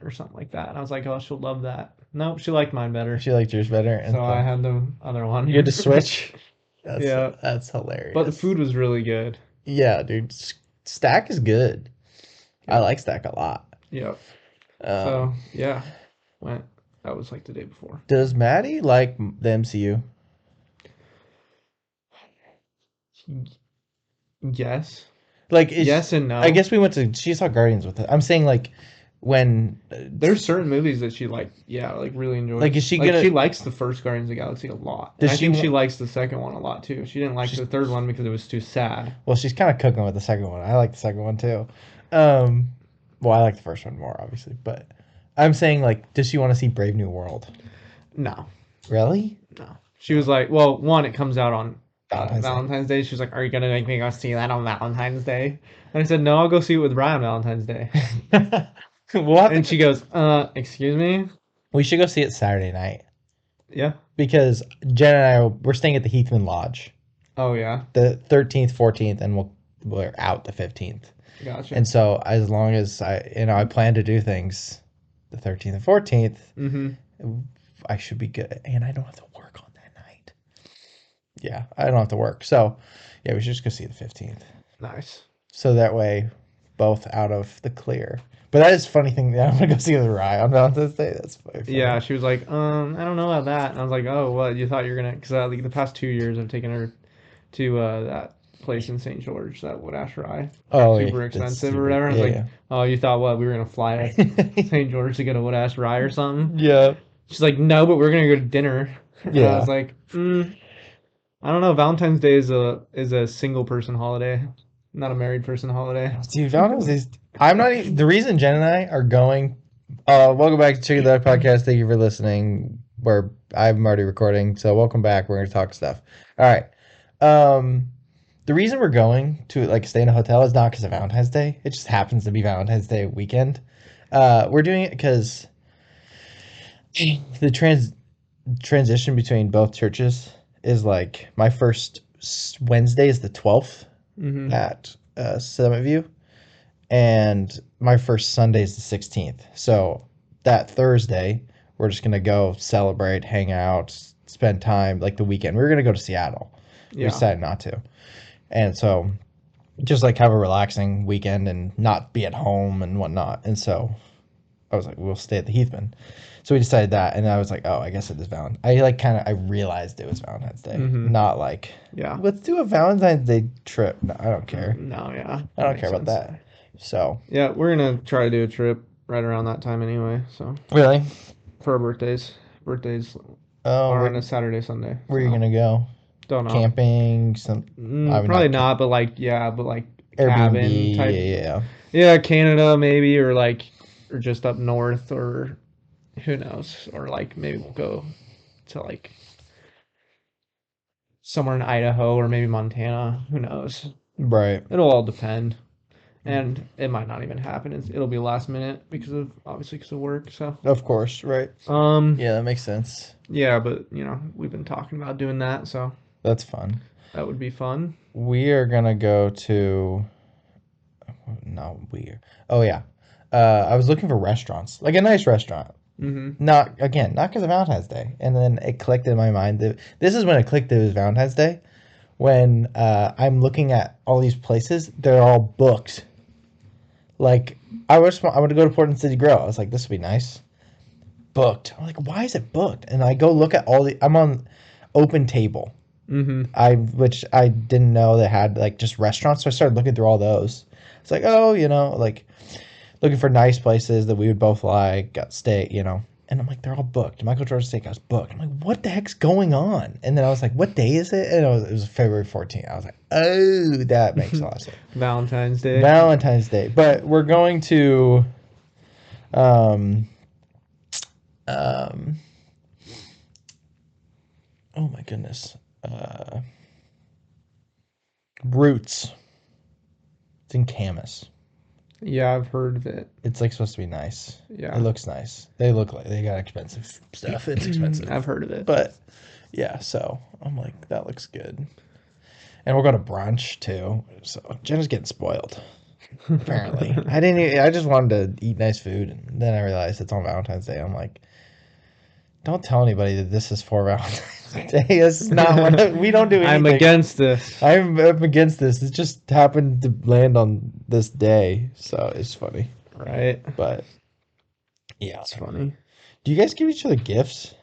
or something like that. And I was like, oh, she'll love that. Nope, she liked mine better. She liked yours better, and So I so had the other one. you had to switch. That's Yeah, that's but the hilarious. food was really good. Yeah, dude. Stack is good. I Yep, like Stack a lot. yep. Um, So yeah, went. That was like the day before. does Maddie like the MCU? Yes, Like, is yes and I no. guess we went to she saw Guardians with it. I'm saying like when There's certain movies that she like, yeah, like really like is enjoys. she Like gonna she likes the first Guardians of the Galaxy a lot, and does I she think she want likes the second one a lot too. She didn't like she's the third one because it was too sad. well she's kind of cooking with the second one. I like the second one too. Um, well I like the first one more obviously, but I'm saying like does she want to see Brave New World? No, Really? no. She was like, well, one, it comes out on Valentine's Day. Valentine's Day. She was like, are you gonna make me go see that on Valentine's Day? And I said, no, I'll go see it with Ryan on Valentine's Day. We'll have to And go. she goes, excuse me? We should go see it Saturday night Yeah. because Jen and I we're staying at the Heathman Lodge Oh yeah. the 13th, 14th, and we're out the 15th. Gotcha. And so as long as I plan to do things the 13th and 14th, Mm-hmm. I should be good, and I don't have to work on that night. Yeah, I don't have to work, so yeah, we should just go see the 15th. Nice. So that way, both out of the clear. But that is a funny thing. That I'm gonna go see the Rye on Valentine's Day. That's very Yeah, funny. she was like, I don't know about that. And I was like, oh, what? You thought you were gonna? Because like the past 2 years, I've taken her to that place in St. George, that Wood Ash Rye, Oh, yeah, super that's expensive or super. whatever. I was like, Yeah, oh, you thought what? We were gonna fly to yeah. St. George to get a Wood Ash Rye or something? Yeah, She's like, no, but we're gonna go to dinner. And I was yeah. like, I don't know. Valentine's Day is a single person holiday, not a married person holiday. Dude, Valentine's is. I'm not even. The reason Jen and I are going. Welcome back to Check It Out podcast. Thank you for listening. Where I'm already recording, so welcome back. We're gonna talk stuff. All right. Um, the reason we're going to like stay in a hotel is not because of Valentine's Day. It just happens to be Valentine's Day weekend. We're doing it because the transition between both churches is like my first Wednesday is the 12th Hmm. at Summit View, and my first Sunday is the 16th. So that Thursday, we're just gonna go celebrate, hang out, spend time like the weekend. We were gonna go to Seattle. We Yeah. decided not to, and so just like have a relaxing weekend and not be at home and whatnot. And so I was like, we'll stay at the Heathman. So we decided that, and I was like, oh, I guess it is Valentine. I like kind of I realized it was Valentine's Day, Hmm. not like Yeah. let's do a Valentine's Day trip. No, I don't care. No, yeah, I that don't care makes about sense. that. So Yeah, we're gonna try to do a trip right around that time anyway. So really, for our birthdays oh, are on a Saturday, Sunday. where are you So gonna go? don't know. Camping? Some I would Probably not not, but like yeah, but like Airbnb. cabin type. Yeah, Yeah, Canada maybe, or like, or just up north, or who knows, or like maybe we'll go to like somewhere in Idaho or maybe Montana. Who knows? right. It'll all depend, and it might not even happen. It'll be last minute because of obviously because of work. So, Of course, right. um, Yeah, that makes sense. yeah, but we've been talking about doing that, so That's fun. that would be fun. We are gonna go to no we. Oh yeah. I was looking for restaurants, like a nice restaurant. Hmm. Not again, not because of Valentine's Day. And then it clicked in my mind that this is when it clicked that it was Valentine's Day. When I'm looking at all these places, they're all booked. Like I want to go to Portland City Grill. I was like, this would be nice. Booked. I'm like, why is it booked? And I go look at all the. I'm on Open Table. Hmm. Which I didn't know they had like just restaurants. So I started looking through all those. It's like, oh, like looking for nice places that we would both like, got stay, And I'm like, they're all booked. Michael Jordan Steakhouse booked. I'm like, what the heck's going on? And then I was like, what day is it? And it was February 14th. I was like, oh, that makes a lot of sense. Valentine's Day. Valentine's Day. But we're going to um um oh my goodness. Roots. It's in Camas. Yeah, I've heard of it. It's like supposed to be nice. It Yeah, looks nice. They look like they got expensive stuff. It's I've expensive. heard of it. But yeah, so I'm like, that looks good. And we're going to brunch too. So Jenna's getting spoiled. Apparently, I didn't. I just wanted to eat nice food, and then I realized it's on Valentine's Day. I'm like, don't tell anybody that this is for Valentine's Day. This is not what we don't do I'm anything. against this. I'm against this. It just happened to land on this day, so it's funny. Right. But yeah, It's funny. do you guys give each other gifts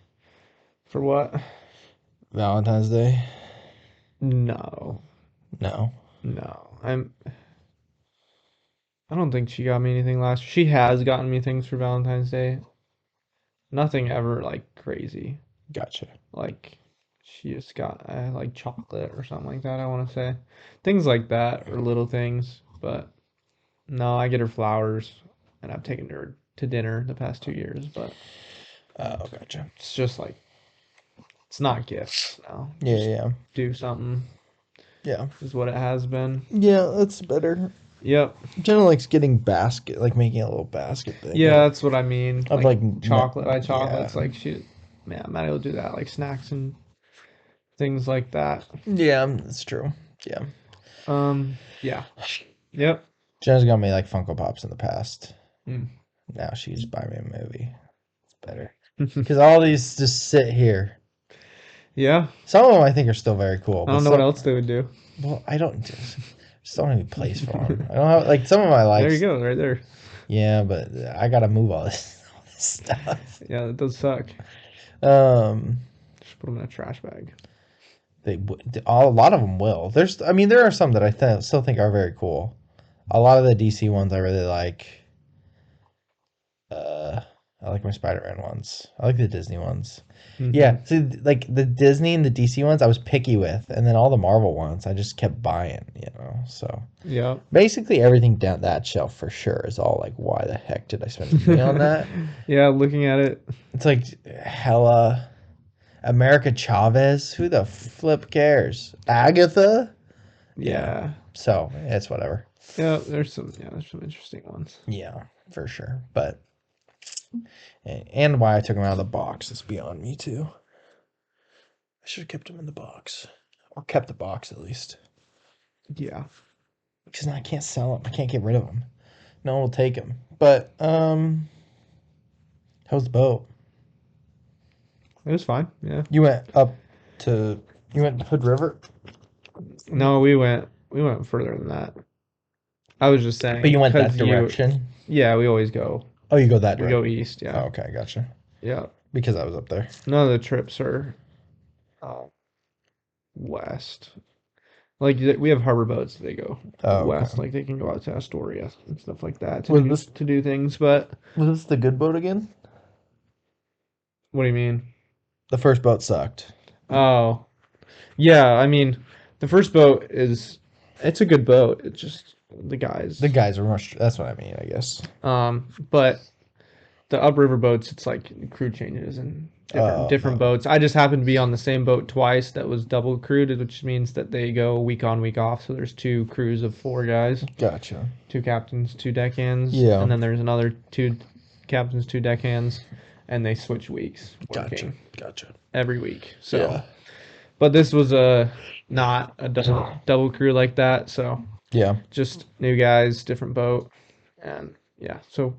For what? Valentine's Day? No. No. No. I don't think she got me anything last. She has gotten me things for Valentine's Day. Nothing ever like crazy. Gotcha. Like she just got like chocolate or something like that, I want to say. Things like that or little things, but no, I get her flowers and I've taken her to dinner the past 2 years, but Oh, gotcha. it's just like it's not gifts now. Yeah, Just yeah, do something yeah. is what it has been. Yeah, that's better. Yep. Jenna likes getting basket, like making a little basket thing. Yeah, that's what I mean. Of Like like chocolate by yeah. chocolates. Like yeah, Maddie will do that. Like snacks and things like that. Yeah, that's true. Yeah. Yeah. Yep. Jenna's got me like Funko Pops in the past. Mm. Now she's buying me a movie. It's better. Because all these just sit here. Yeah. Some of them I think are still very cool. I don't know what else they would do. Well, I don't just don't have any place for them. I don't have like some of my likes. There you go, right there. Yeah, but I gotta move all this stuff. Yeah, that does suck. Um, Just put them in a trash bag. a lot of them will. I mean, there are some that I still think are very cool. A lot of the DC ones I really like. I like my Spider-Man ones. I like the Disney ones. Mhm. Yeah, see, like the Disney and the DC ones, I was picky with, and then all the Marvel ones, I just kept buying. So Yeah. basically everything down that shelf for sure is all like, why the heck did I spend money on that? Yeah, looking at it. It's like hella America Chavez. Who the flip cares? Agatha. Yeah. So it's whatever. Yeah, there's some interesting ones. Yeah, for sure. But and why I took them out of the box is beyond me too. I should have kept them in the box, or kept the box at least. Yeah. Because I can't sell them. I can't get rid of them. No one will take them. But how's the boat? It was fine. Yeah. You went to Hood River, No, we went further than that. I was just saying. but you went that 'cause direction. Yeah, we always go. Oh, you go that We direction. go east. Yeah. Oh, okay, gotcha. Yeah. Because I was up there. None of the trips are west. Like we have harbor boats. They go Oh, west. okay. Like they can go out to Astoria and stuff like that Was to do things. But this the good boat again? what do you mean? The first boat sucked. Oh, yeah. I mean, the first boat it's a good boat. It's just the guys. The guys are much. That's what I mean, I guess. But the upriver boats, it's like crew changes and different boats. I just happened to be on the same boat twice that was double crewed, which means that they go week on, week off. So there's two crews of 4 guys, Gotcha. 2 captains, 2 deckhands, Yeah. and then there's another 2 captains, 2 deckhands, and they switch weeks working Gotcha. every week. So, Yeah. but this was not a double crew like that. So Yeah. just new guys, different boat, and yeah. So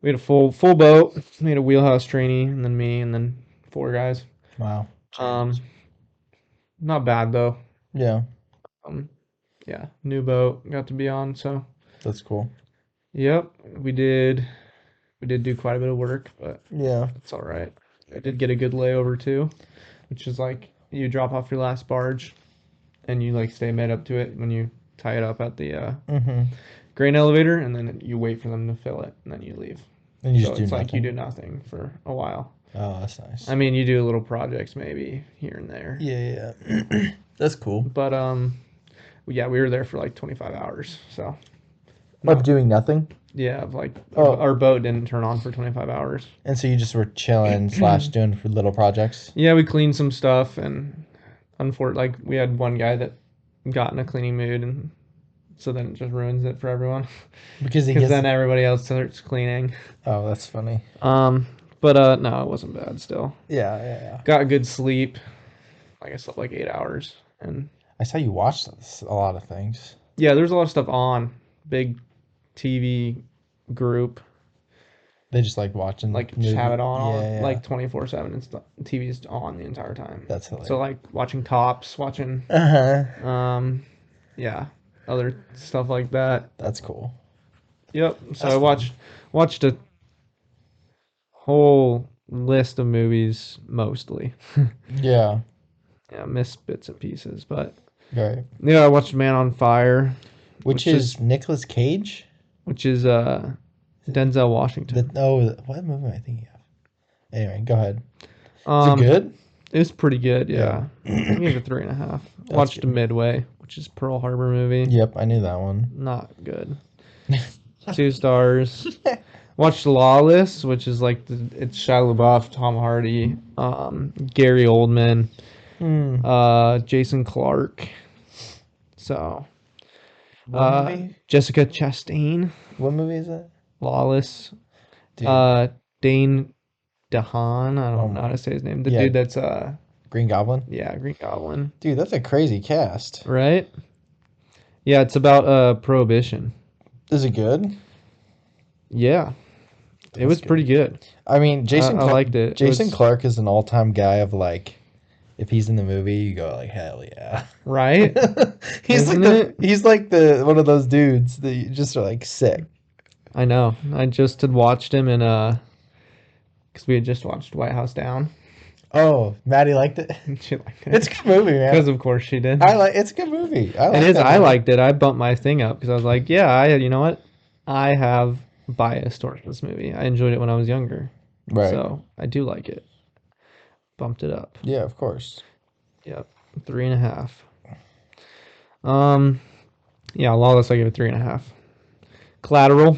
we had a full boat. We had a wheelhouse trainee, and then me, and then 4 guys. Wow. Not bad though. Yeah. Yeah, new boat got to be on. So, That's cool. yep, we did do quite a bit of work, but Yeah. it's all right. I did get a good layover too, which is like you drop off your last barge, and you like stay made up to it when you tie it up at the Mm-hmm. grain elevator, and then you wait for them to fill it, and then you leave. And you So just do it's like you nothing. do nothing for a while. Oh, that's nice. I mean, you do little projects maybe here and there. Yeah. That's cool. But yeah, we were there for like 25 hours. So Of doing nothing. yeah, like Oh. our boat didn't turn on for 25 hours. And so you just were chilling / doing for little projects. Yeah, we cleaned some stuff, and like we had one guy that got in a cleaning mood, and so then it just ruins it for everyone Because he because gets. then everybody else starts cleaning. Oh, that's funny. But no, it wasn't bad still. Yeah. Got good sleep. Like I slept like 8 hours, and I saw you watch a lot of things. yeah, there's a lot of stuff on, big TV group. They just like watching Like just have it Yeah, on yeah. like 24/7 and stuff. TV's on the entire time. That's hilarious. So like watching Cops, watching Uh-huh. yeah, other stuff like that. That's cool. Yep. So That's I fun. watched a whole list of movies mostly. Yeah. Yeah, missed bits and pieces, but Right. yeah, I watched Man on Fire, Which is Nicolas Cage? which is Denzel Washington. What movie am I thinking of? Anyway, go ahead. Is it Um, good? it was pretty good. Yeah. Yeah, I gave it 3.5. That's Watched good. Midway, which is Pearl Harbor movie. Yep, I knew that one. Not good. 2 stars. Watched Lawless, which is like it's Shia LaBeouf, Tom Hardy, Gary Oldman, Hmm. Jason Clarke. So, What movie? Jessica Chastain, What movie is that? Lawless, Dude. Dane DeHaan. I Oh don't know how my. to say his name. The Yeah, dude that's Green Goblin. yeah, Green Goblin, Dude, that's a crazy cast. right? Yeah, it's about Prohibition. Is it good? Yeah, it That's was pretty good. I mean, I liked it. Jason Clarke is an all-time guy of like, if he's in the movie, you go like, hell yeah. Right? He's Isn't like it? he's like the one of those dudes that you just are like sick. I know. I just had watched him in because we had just watched White House Down. Oh, Maddie liked it. She liked It's it a good movie, man. because of course she did. It's a good movie. I It like is. that I movie. liked it. I bumped my thing up because I was like, yeah, you know what? I have bias towards this movie. I enjoyed it when I was younger, Right. so I do like it. Bumped it up. Yeah, of course. Yep, 3.5. Um, yeah, Lawless. I give it 3.5. Collateral.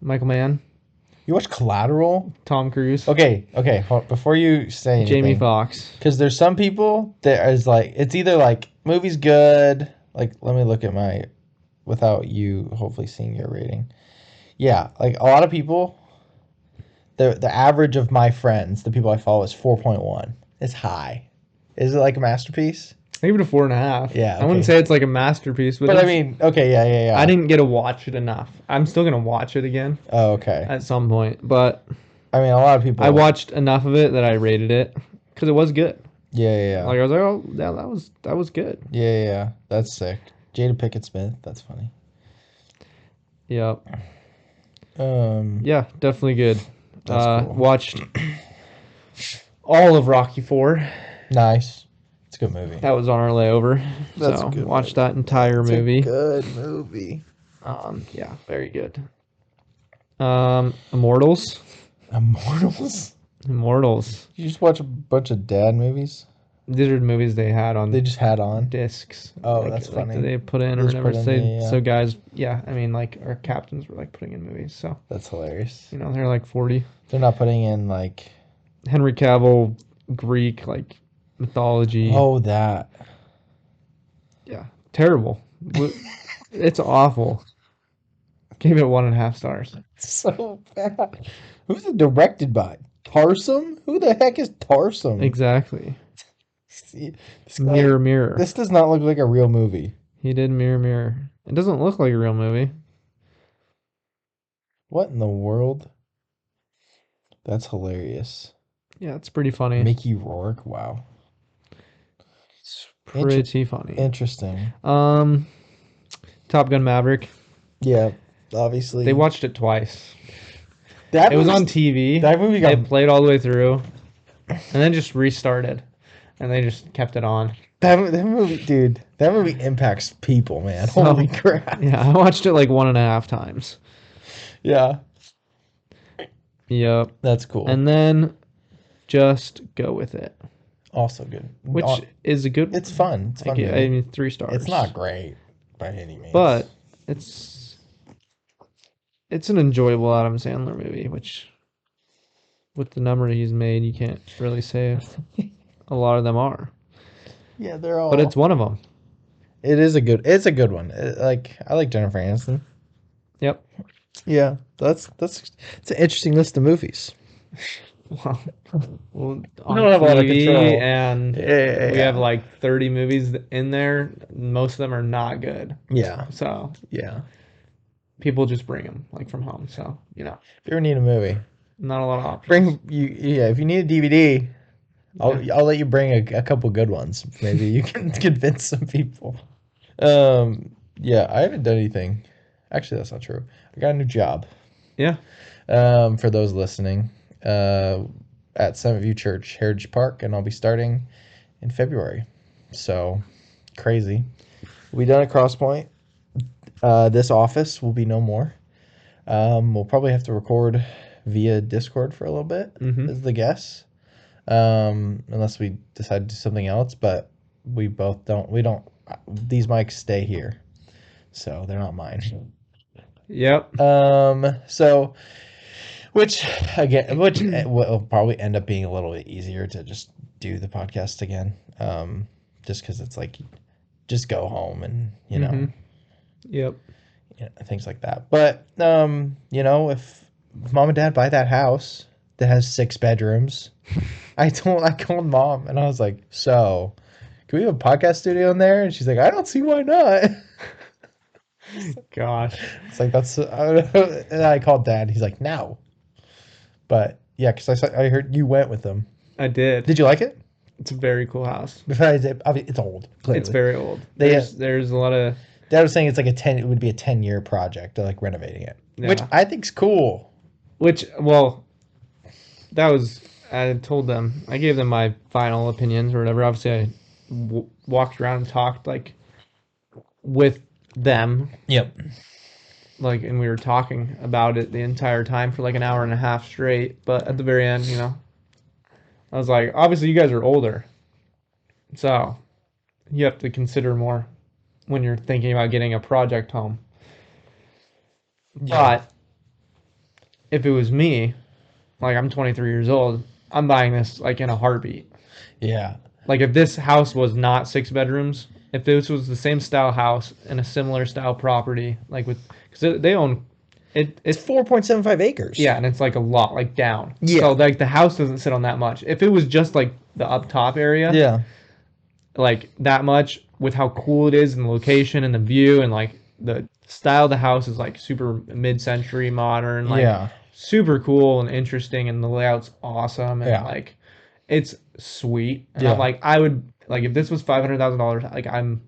Michael Mann, You watch Collateral? Tom Cruise, Okay, before you say Jamie anything, Foxx. because there's some people that is like, it's either like movie's good. Like, let me look at my, without you hopefully seeing your rating. Yeah, like a lot of people, the average of my friends, the people I follow, is 4.1. It's high. Is it like a masterpiece? I give it a 4.5. Yeah, I wouldn't okay. say it's like a masterpiece, but But I mean, okay, yeah. I didn't get to watch it enough. I'm still gonna watch it again Oh, okay. at some point, but I mean, a lot of people. I watched enough of it that I rated it because it was good. Yeah. Like I was like, oh, yeah, that was good. Yeah. That's sick. Jada Pickett Smith. That's funny. Yep. Um. Yeah, definitely good. That's cool. Watched all of Rocky 4. Nice. It's a good movie. That was on our layover. That's So a good watched movie. that entire It's movie. a good movie. Yeah, very good. Immortals. Immortals. Immortals. You just watch a bunch of dad movies. These are the movies they had on They just had on. discs. Oh, like, that's like funny. that they put in They or just whatever. put in, So, yeah. so guys, yeah, I mean, like our captains were like putting in movies. So That's hilarious. you know they're like 40. They're not putting in like. Henry Cavill, Greek like mythology. Oh, that. Yeah, terrible. It's awful. Gave it 1.5 stars. So bad. Who's it directed by? Tarsum? Who the heck is Tarsum? Exactly. See, this guy- Mirror, mirror. This does not look like a real movie. He did Mirror, mirror. It doesn't look like a real movie. What in the world? That's hilarious. Yeah, it's pretty funny. Mickey Rourke. Wow. It's pretty funny. Interesting. Top Gun Maverick. Yeah, obviously. They watched it twice. That It was on movie's- TV. That movie They got played all the way through, and then just restarted, and they just kept it on. that movie, dude. That movie impacts people, man. So- Holy crap. Yeah, I watched it like 1.5 times. Yeah, Yep. that's cool. And then just go with it, Also good. which is a good. It's fun. It's I fun. gi- movie. I mean, 3 stars. It's not great by any means. but it's an enjoyable Adam Sandler movie, which with the number he's made, you can't really say a lot of them are. yeah, they're all. But it's one of them. It's a good one. I like Jennifer Aniston. Yep. Yeah, it's an interesting list of movies. Well, well, We on don't have a lot of TV, control. and we have Yeah. like 30 movies in there. Most of them are not good. Yeah. So Yeah. people just bring them like from home. So, If you ever need a movie, not a lot of options. bring you. Yeah. If you need a DVD, Yeah. I'll let you bring a couple good ones. Maybe you can convince some people. Um. Yeah. I haven't done anything. Actually, that's not true. I got a new job. Yeah. For those listening, uh, at Summit View Church, Heritage Park, and I'll be starting in February. So crazy. We'll be done at Crosspoint. This office will be no more. We'll probably have to record via Discord for a little bit, Mm-hmm. is the guess. Unless we decide to do something else, but we both don't. We don't. These mics stay here, so they're not mine. Yep. So which again, which will probably end up being a little bit easier to just do the podcast again. Just because it's like just go home and Mm-hmm. Yep. things like that. But if mom and dad buy that house that has 6 bedrooms, I called mom and I was like, so can we have a podcast studio in there? And she's like, I don't see why not. Gosh. It's like that's and I called dad. He's like, no. But yeah, because I heard you went with them. I did. Did you like it? It's a very cool house. Besides, it's old. It's Clearly, very old. they There's a lot of Dad was saying it's like a 10. It would be a 10-year project, like renovating it, which yeah. I think's cool. Which well, that was I told them I gave them my final opinions or whatever. Obviously, I walked around and talked like with them, Yep. like, and we were talking about it the entire time for like an hour and a half straight. But at the very end, I was like, obviously, you guys are older, so you have to consider more when you're thinking about getting a project home. Yeah. But if it was me, like I'm 23 years old, I'm buying this like in a heartbeat. Yeah. Like if this house was not 6 bedrooms, if this was the same style house and a similar style property, like with because they own it, It's it's 4.75 acres. yeah, and it's like a lot like down. So Yeah. like the house doesn't sit on that much. If it was just like the up top area, Yeah. like that much with how cool it is and the location and the view and like the style of the house is like super mid-century modern, like Yeah. super cool and interesting and the layout's awesome and Yeah. like it's sweet. And I'm Yeah. like I would like if this was $500,000, like I'm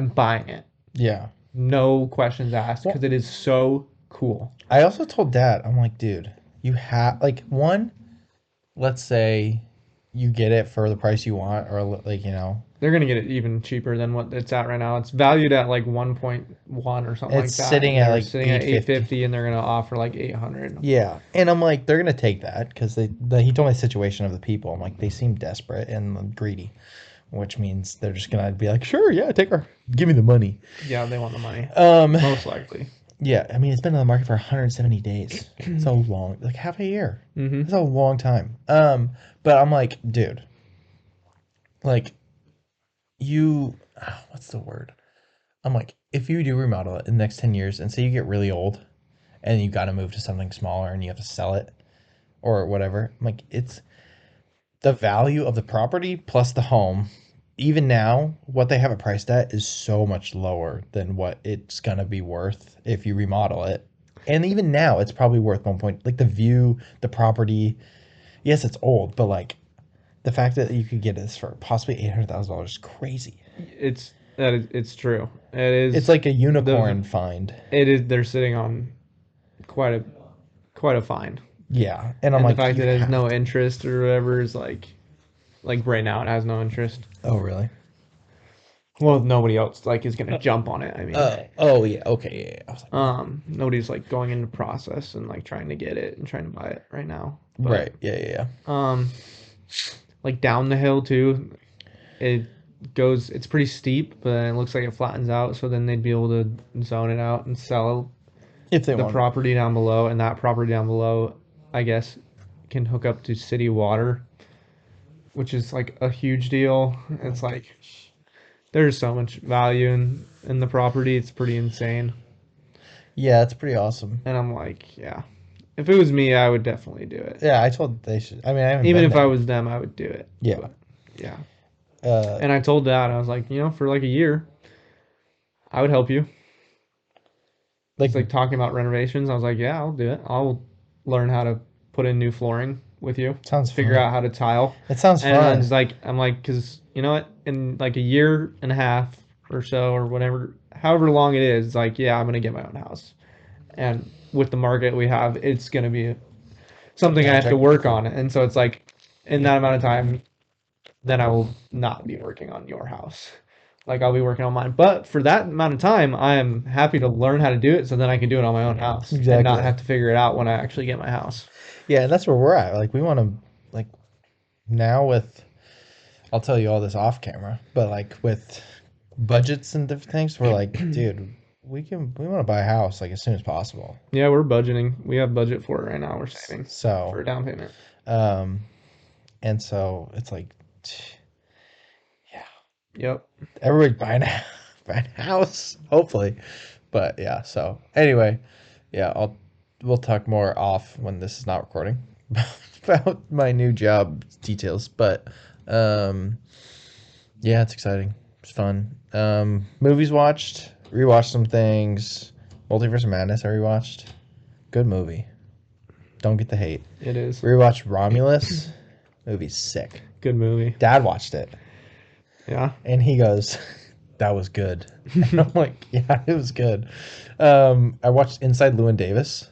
buying it. Yeah. No questions asked Well, because it is so cool. I also told Dad, I'm like, dude, you have like one. Let's say you get it for the price you want, or like. They're gonna get it even cheaper than what it's at right now. It's valued at like 1.1 or something It's like that, sitting and at they're like sitting at 850. 850, and they're gonna offer like 800. Yeah, and I'm like, they're gonna take that because he told me the situation of the people. I'm like, they seem desperate and greedy, which means they're just gonna be like, sure, yeah, take her, give me the money. Yeah, they want the money, Um, most likely. yeah, I mean, it's been on the market for 170 days. It's a long, like half a year. Mm-hmm. It's a long time. But I'm like, dude, like what's the word? I'm like, if you do remodel it in the next 10 years and say you get really old and you got to move to something smaller and you have to sell it or whatever, I'm like, it's the value of the property plus the home. Even now, what they have it priced at is so much lower than what it's gonna be worth if you remodel it. And even now, it's probably worth 1 point. Like the view, the property. Yes, it's old, but like the fact that you could get this for possibly $800,000 is crazy. It's true. It It's is like a the unicorn find. it is they're sitting on quite a quite a find, Yeah, and I'm and the like, fact you that it has have no to. interest or whatever is like right now it has no interest. Oh, really? Well, nobody else like is gonna jump on it. I mean, Oh yeah, okay, yeah, yeah. I was like, oh, nobody's like going into process and like trying to get it and trying to buy it right now. But right, yeah, yeah, yeah. like down the hill too, it it's pretty steep, but it looks like it flattens out. So then they'd be able to zone it out and sell If they the want. property down below, and that property down below, I guess, can hook up to city water, which is like a huge deal. It's like there's so much value in the property. It's pretty insane. Yeah, it's pretty awesome. And I'm like, yeah. If it was me, I would definitely do it. Yeah, I told they should. I mean, I haven't Even been if I there. was them, I would do it. Yeah. But yeah. Uh, And I told Dad, I was like, for like a year, I would help you. like He's like talking about renovations. I was like, yeah, I'll do it. I'll learn how to put in new flooring with you, sounds figure fun. out how to tile. It sounds And I fun. was like, I'm like, because you know what? In like a year and a half or so, or whatever, however long it is, like, yeah, I'm gonna get my own house. And with the market we have, it's gonna be something I have to Magic. work on. And so it's like, in that amount of time, then I will not be working on your house. Like I'll be working on mine. But for that amount of time, I am happy to learn how to do it so then I can do it on my own house and not Exactly. have to figure it out when I actually get my house. Yeah, and that's where we're at. Like we want to, like now with. I'll tell you all this off camera, but like with budgets and different things, we're like, dude, we want to buy a house like as soon as possible. Yeah, we're budgeting. We have budget for it right now. We're saving for So, a down payment. um, and so it's like, yeah, Yep. everybody buying buying a house, hopefully. But yeah, so anyway, yeah, we'll talk more off when this is not recording about my new job details. But yeah, it's exciting. It's fun. Movies watched, rewatched some things. Multiverse of Madness I rewatched. Good movie. Don't get the hate. It is. Rewatched Romulus. Movie's sick. Good movie. Dad watched it Yeah. and he goes, "That was good." And I'm like, "Yeah, it was good." I watched Inside Llewyn Davis.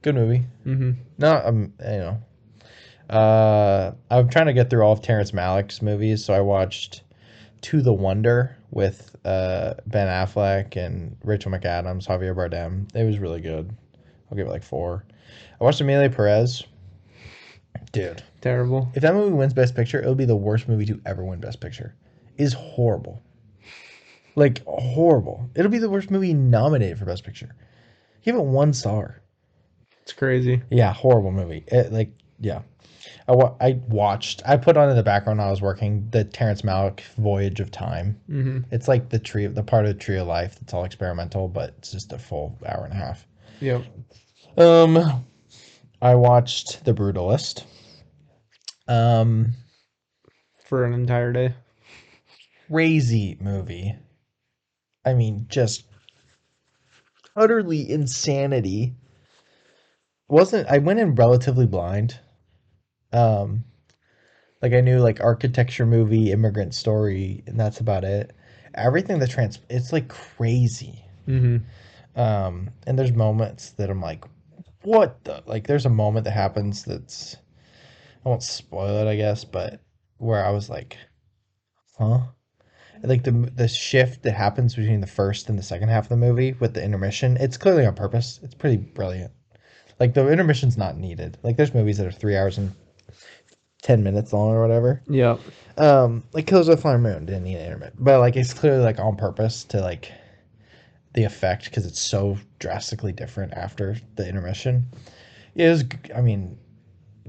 Good movie. Mm-hmm. No, I'm trying to get through all of Terrence Malick's movies, so I watched To the Wonder with Ben Affleck and Rachel McAdams, Javier Bardem. It was really good. I'll give it like 4. I watched Amelia Perez. Dude, Terrible. if that movie wins Best Picture, it'll be the worst movie to ever win Best Picture. It is horrible. Like, horrible. It'll be the worst movie nominated for Best Picture. Give it 1 star. It's crazy. Yeah, horrible movie. Yeah. I put on in the background while I was working the Terrence Malick Voyage of Time. Mm-hmm. It's like the part of the Tree of Life that's all experimental, but it's just a full hour and a half. Yep. I watched The Brutalist. For an entire day. Crazy movie. I mean, just utterly insanity. I went in relatively blind. Um, like I knew like architecture movie, immigrant story, and that's about it. Everything it's like crazy. Mm-hmm. And there's moments that I'm like, what the like there's a moment that happens that's I won't spoil it, I guess, but where I was like, huh? Like the shift that happens between the first and the second half of the movie with the intermission, it's clearly on purpose. It's pretty brilliant. Like the intermission's not needed. Like there's movies that are 3 hours and 10 minutes long or whatever. Yep. Like Killers of the Flower Moon didn't need an intermission, but like it's clearly like on purpose to like the effect because it's so drastically different after the intermission. It is. I mean,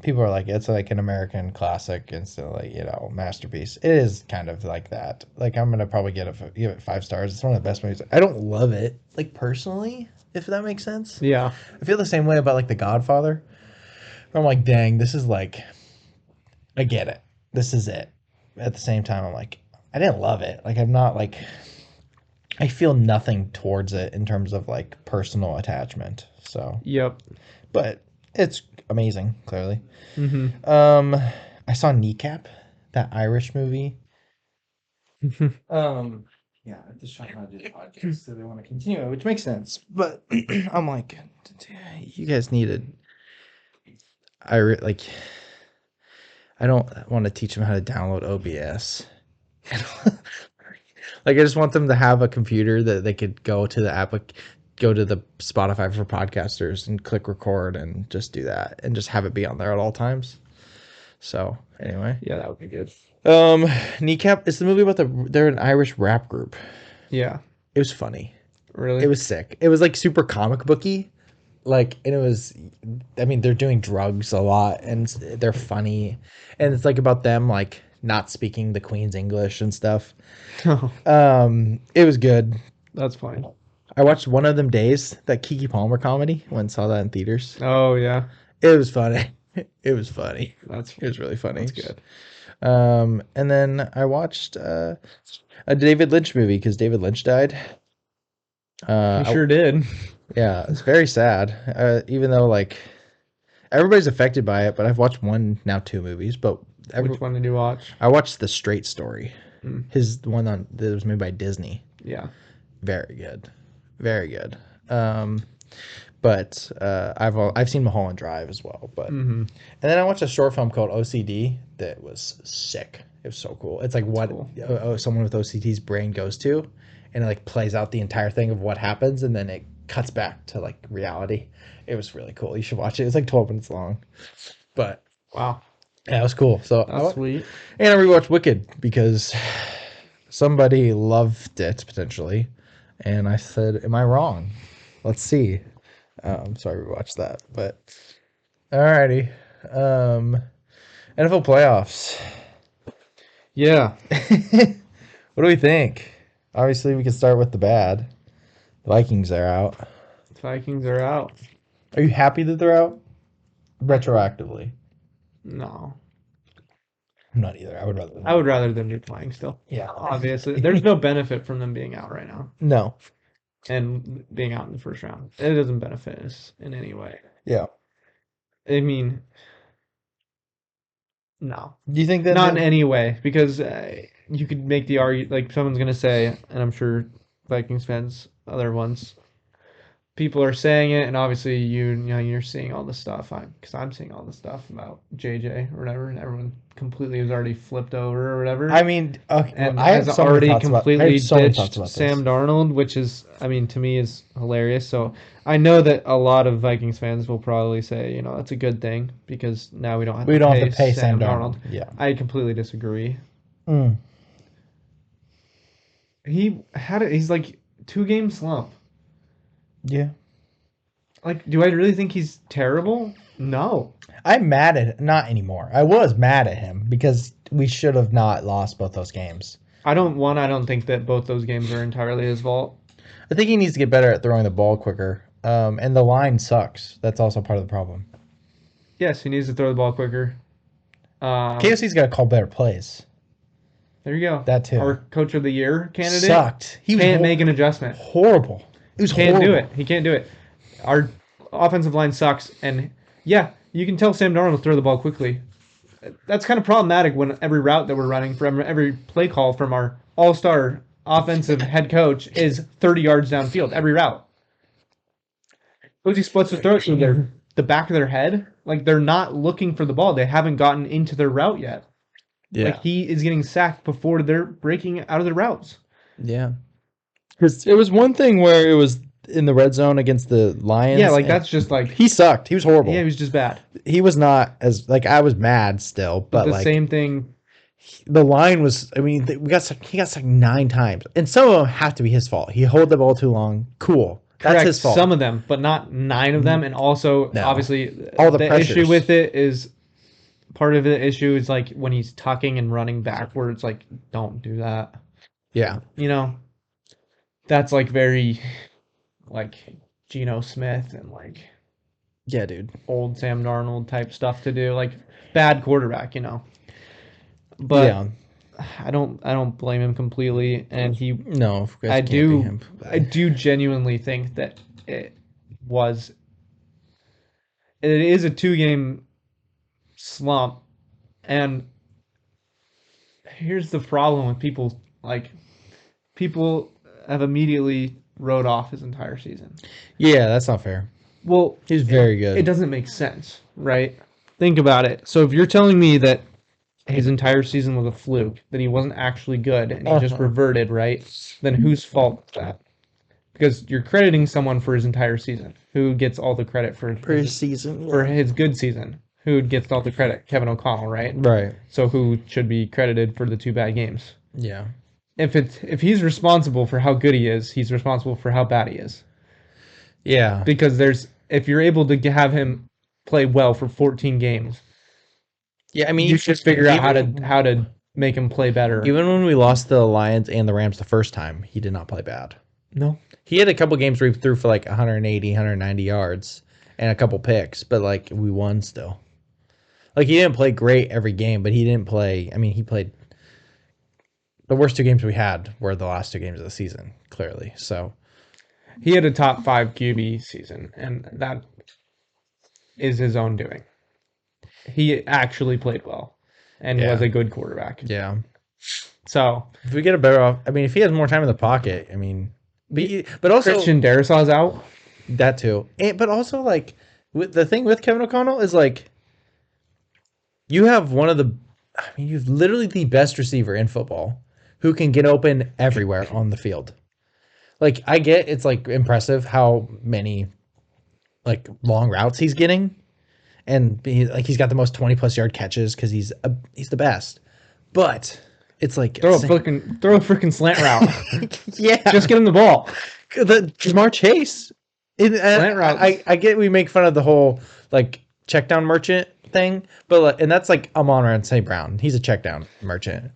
people are like it's like an American classic and so like masterpiece. It is kind of like that. Like I'm gonna probably give it 5 stars. It's one of the best movies. I don't love it like personally, if that makes sense. Yeah. I feel the same way about like The Godfather. I'm like, dang, this is like, I get it. This is it. At the same time, I'm like, I didn't love it. Like I'm not like I feel nothing towards it in terms of like personal attachment. So, Yep. but it's amazing, clearly. Mm-hmm. I saw Kneecap, that Irish movie. Um, yeah, I'm just trying to do the podcast, so they want to continue it, which makes sense. But I'm like, you guys needed. Like, I don't want to teach them how to download OBS. Like, I just want them to have a computer that they could go to the app, go to the Spotify for podcasters and click record and just do that and just have it be on there at all times. So anyway, Yeah, that would be good. Kneecap is the movie about they're an Irish rap group. Yeah. It was funny. Really? It was sick. It was like super comic booky. Like, and it was, I mean, they're doing drugs a lot and they're funny. And it's like about them, like, not speaking the Queen's English and stuff. Oh, It was good. that's fine. I watched One of Them Days, that Keke Palmer comedy. Went and saw that in theaters. Oh yeah, It was funny. It was funny. that's It was really funny. that's good. And then I watched a David Lynch movie because David Lynch died. He I, sure did. yeah, it's very sad. Even though like everybody's affected by it, but I've watched one, now two movies. But Which one did you watch? I watched The Straight Story. Mm, His the one on that was made by Disney. yeah. Very good, very good. But I've seen Mulholland Drive as well. But Mm-hmm. and then I watched a short film called OCD that was sick. It was so cool. It's like what Cool. someone with OCD's brain goes to, and it like plays out the entire thing of what happens, and then it cuts back to like reality. It was really cool. You should watch it. It's like 12 minutes long, but Wow, yeah, it was cool. So that's sweet. and I rewatched Wicked because somebody loved it potentially, and I said, "Am I wrong?" Let's see. So I rewatched that. But alrighty, NFL playoffs. Yeah, What do we think? Obviously, we can start with the bad. The Vikings are out. the Vikings are out. Are you happy that they're out? Retroactively, No, I'm not either. I would rather. I would rather them be playing still. Yeah. Obviously, there's no benefit from them being out right now No. and being out in the first round. It doesn't benefit us in any way. Yeah. I mean, no, Do you think that? not in any way, because you could make the argument like someone's gonna say, and I'm sure Vikings fans, other ones, people are saying it, and obviously you're seeing all the stuff. Because I'm seeing all the stuff about JJ or whatever, and everyone completely has already flipped over or whatever. I mean, okay, And I have has so many already thoughts about. I completely have so many ditched thoughts about Sam this. Darnold, which is, I mean, to me is hilarious. So I know that a lot of Vikings fans will probably say, that's a good thing because now we don't have We to don't pay have to pay Sam Darnold. Darnold. Yeah. I completely disagree. Mm. He's like 2 game slump. Yeah. Like, do I really think he's terrible? No. I'm mad at not anymore. I was mad at him because we should have not lost both those games. I don't think that both those games are entirely his fault. I think he needs to get better at throwing the ball quicker. And the line sucks. That's also part of the problem. Yes, he needs to throw the ball quicker. KFC's got to call better plays. There you go. That too. Our coach of the year candidate Sucked. He can't make an adjustment. horrible. It was Can't horrible. do it. He can't do it. Our offensive line sucks, and yeah, you can tell Sam Darnold will throw the ball quickly. That's kind of problematic when every route that we're running from every play call from our all-star offensive head coach is 30 yards downfield. Every route. He splits the throat through the back of their head. Like they're not looking for the ball. They haven't gotten into their route yet. Yeah. Like he is getting sacked before they're breaking out of their routes. Yeah. Because it was one thing where it was in the red zone against the Lions. Yeah, like that's just like he sucked. He was horrible. Yeah, he was just bad. He was not as like I was mad still, but the like same thing. The line was. I mean, he got sacked 9 times, and some of them have to be his fault. He held the ball too long. Cool. That's Correct, his fault. some of them, but not 9 of them. And also, No. obviously, All the issue pressures. with it is part of the issue is like when he's tucking and running backwards. Like, don't do that. Yeah. That's like very like Geno Smith and like Yeah, dude. old Sam Darnold type stuff to do. Like bad quarterback. But yeah. I don't blame him completely, and No, I do genuinely think that it is a 2 game slump, and here's the problem with people have immediately wrote off his entire season. Yeah, that's not fair. Well, He's very good. It doesn't make sense, right? Think about it. So if you're telling me that his entire season was a fluke, that he wasn't actually good and he just reverted, right? Then whose fault is that? Because you're crediting someone for his entire season. Who gets all the credit for his season? for his good season? Who gets all the credit? Kevin O'Connell, right? Right. So who should be credited for the 2 bad games? Yeah. If he's responsible for how good he is, he's responsible for how bad he is. Yeah. Because if you're able to have him play well for 14 games, Yeah, I mean, you should figure out how to make him play better. Even when we lost the Lions and the Rams the first time, he did not play bad. No. He had a couple games where he threw for like 180, 190 yards and a couple picks, but like we won still. Like he didn't play great every game, but he didn't play. I mean, he played the worst two games we had were the last two games of the season, clearly. So He had a top 5 QB season, and that is his own doing. He actually played well and was yeah, a good quarterback. yeah. So If we get a better off, I mean, if he has more time in the pocket, I mean, but also Christian Darisaw's out. that too. But also like the thing with Kevin O'Connell is like you have one of the, I mean, you've literally the best receiver in football who can get open everywhere on the field. Like I get it's like impressive how many like long routes he's getting, and he's got the most 20+ yard catches because he's the best. But it's like Throw a freaking slant route. yeah, Just get him the ball. the Jamar Chase. Slant routes. I get we make fun of the whole like check down merchant thing, but and that's like Amon-Ra and St. Brown. He's a check down merchant.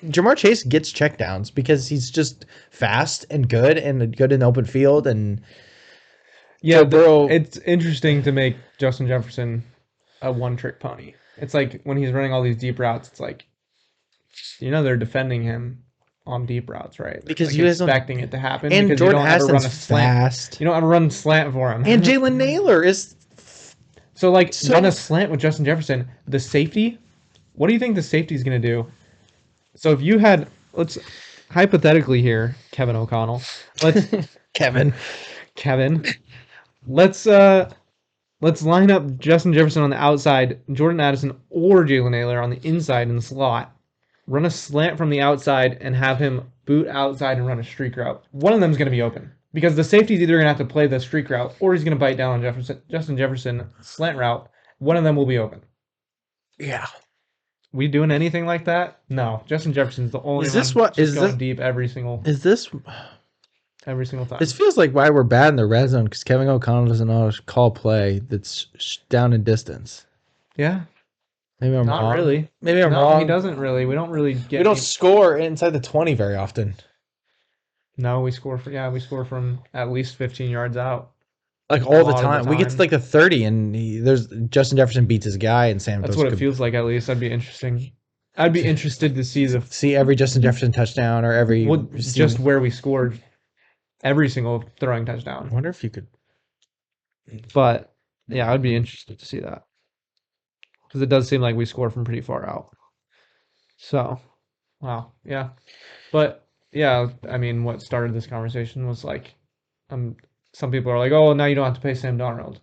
Jamar Chase gets checkdowns because he's just fast and good in open field and Yeah, Burrow. it's interesting to make Justin Jefferson a one-trick pony. It's like when he's running all these deep routes, it's like they're defending him on deep routes, right? Because like you guys expecting it to happen and because Jordan you don't ever run a Addison's slant. fast. You don't ever run slant for him. And Jalen Naylor is so run a slant with Justin Jefferson. The safety, what do you think the safety is going to do? So if you had, let's hypothetically here, Kevin O'Connell, let's Kevin. Let's line up Justin Jefferson on the outside, Jordan Addison or Jalen Naylor on the inside in the slot. Run a slant from the outside and have him boot outside and run a streak route. One of them is going to be open because the safety's either going to have to play the streak route or he's going to bite down on Justin Jefferson slant route. One of them will be open. Yeah. We doing anything like that? No. Justin Jefferson's the only one going deep every single time. This feels like why we're bad in the red zone because Kevin O'Connell doesn't know how to call play that's down in distance. Yeah. Maybe I'm Not wrong. really. Maybe I'm wrong. He doesn't really. We don't really get. We don't score inside the 20 very often. No, we score from at least 15 yards out. Like all the time. We get to like the 30 and there's Justin Jefferson beats his guy and Sam. That's what it feels like. At least that'd be interesting. I'd be interested to see every Justin Jefferson touchdown or every just where we scored every single throwing touchdown. I wonder if you could. But yeah, I'd be interested to see that because it does seem like we score from pretty far out. So, wow, yeah, but yeah, I mean, what started this conversation was like, some people are like, oh, now you don't have to pay Sam Darnold.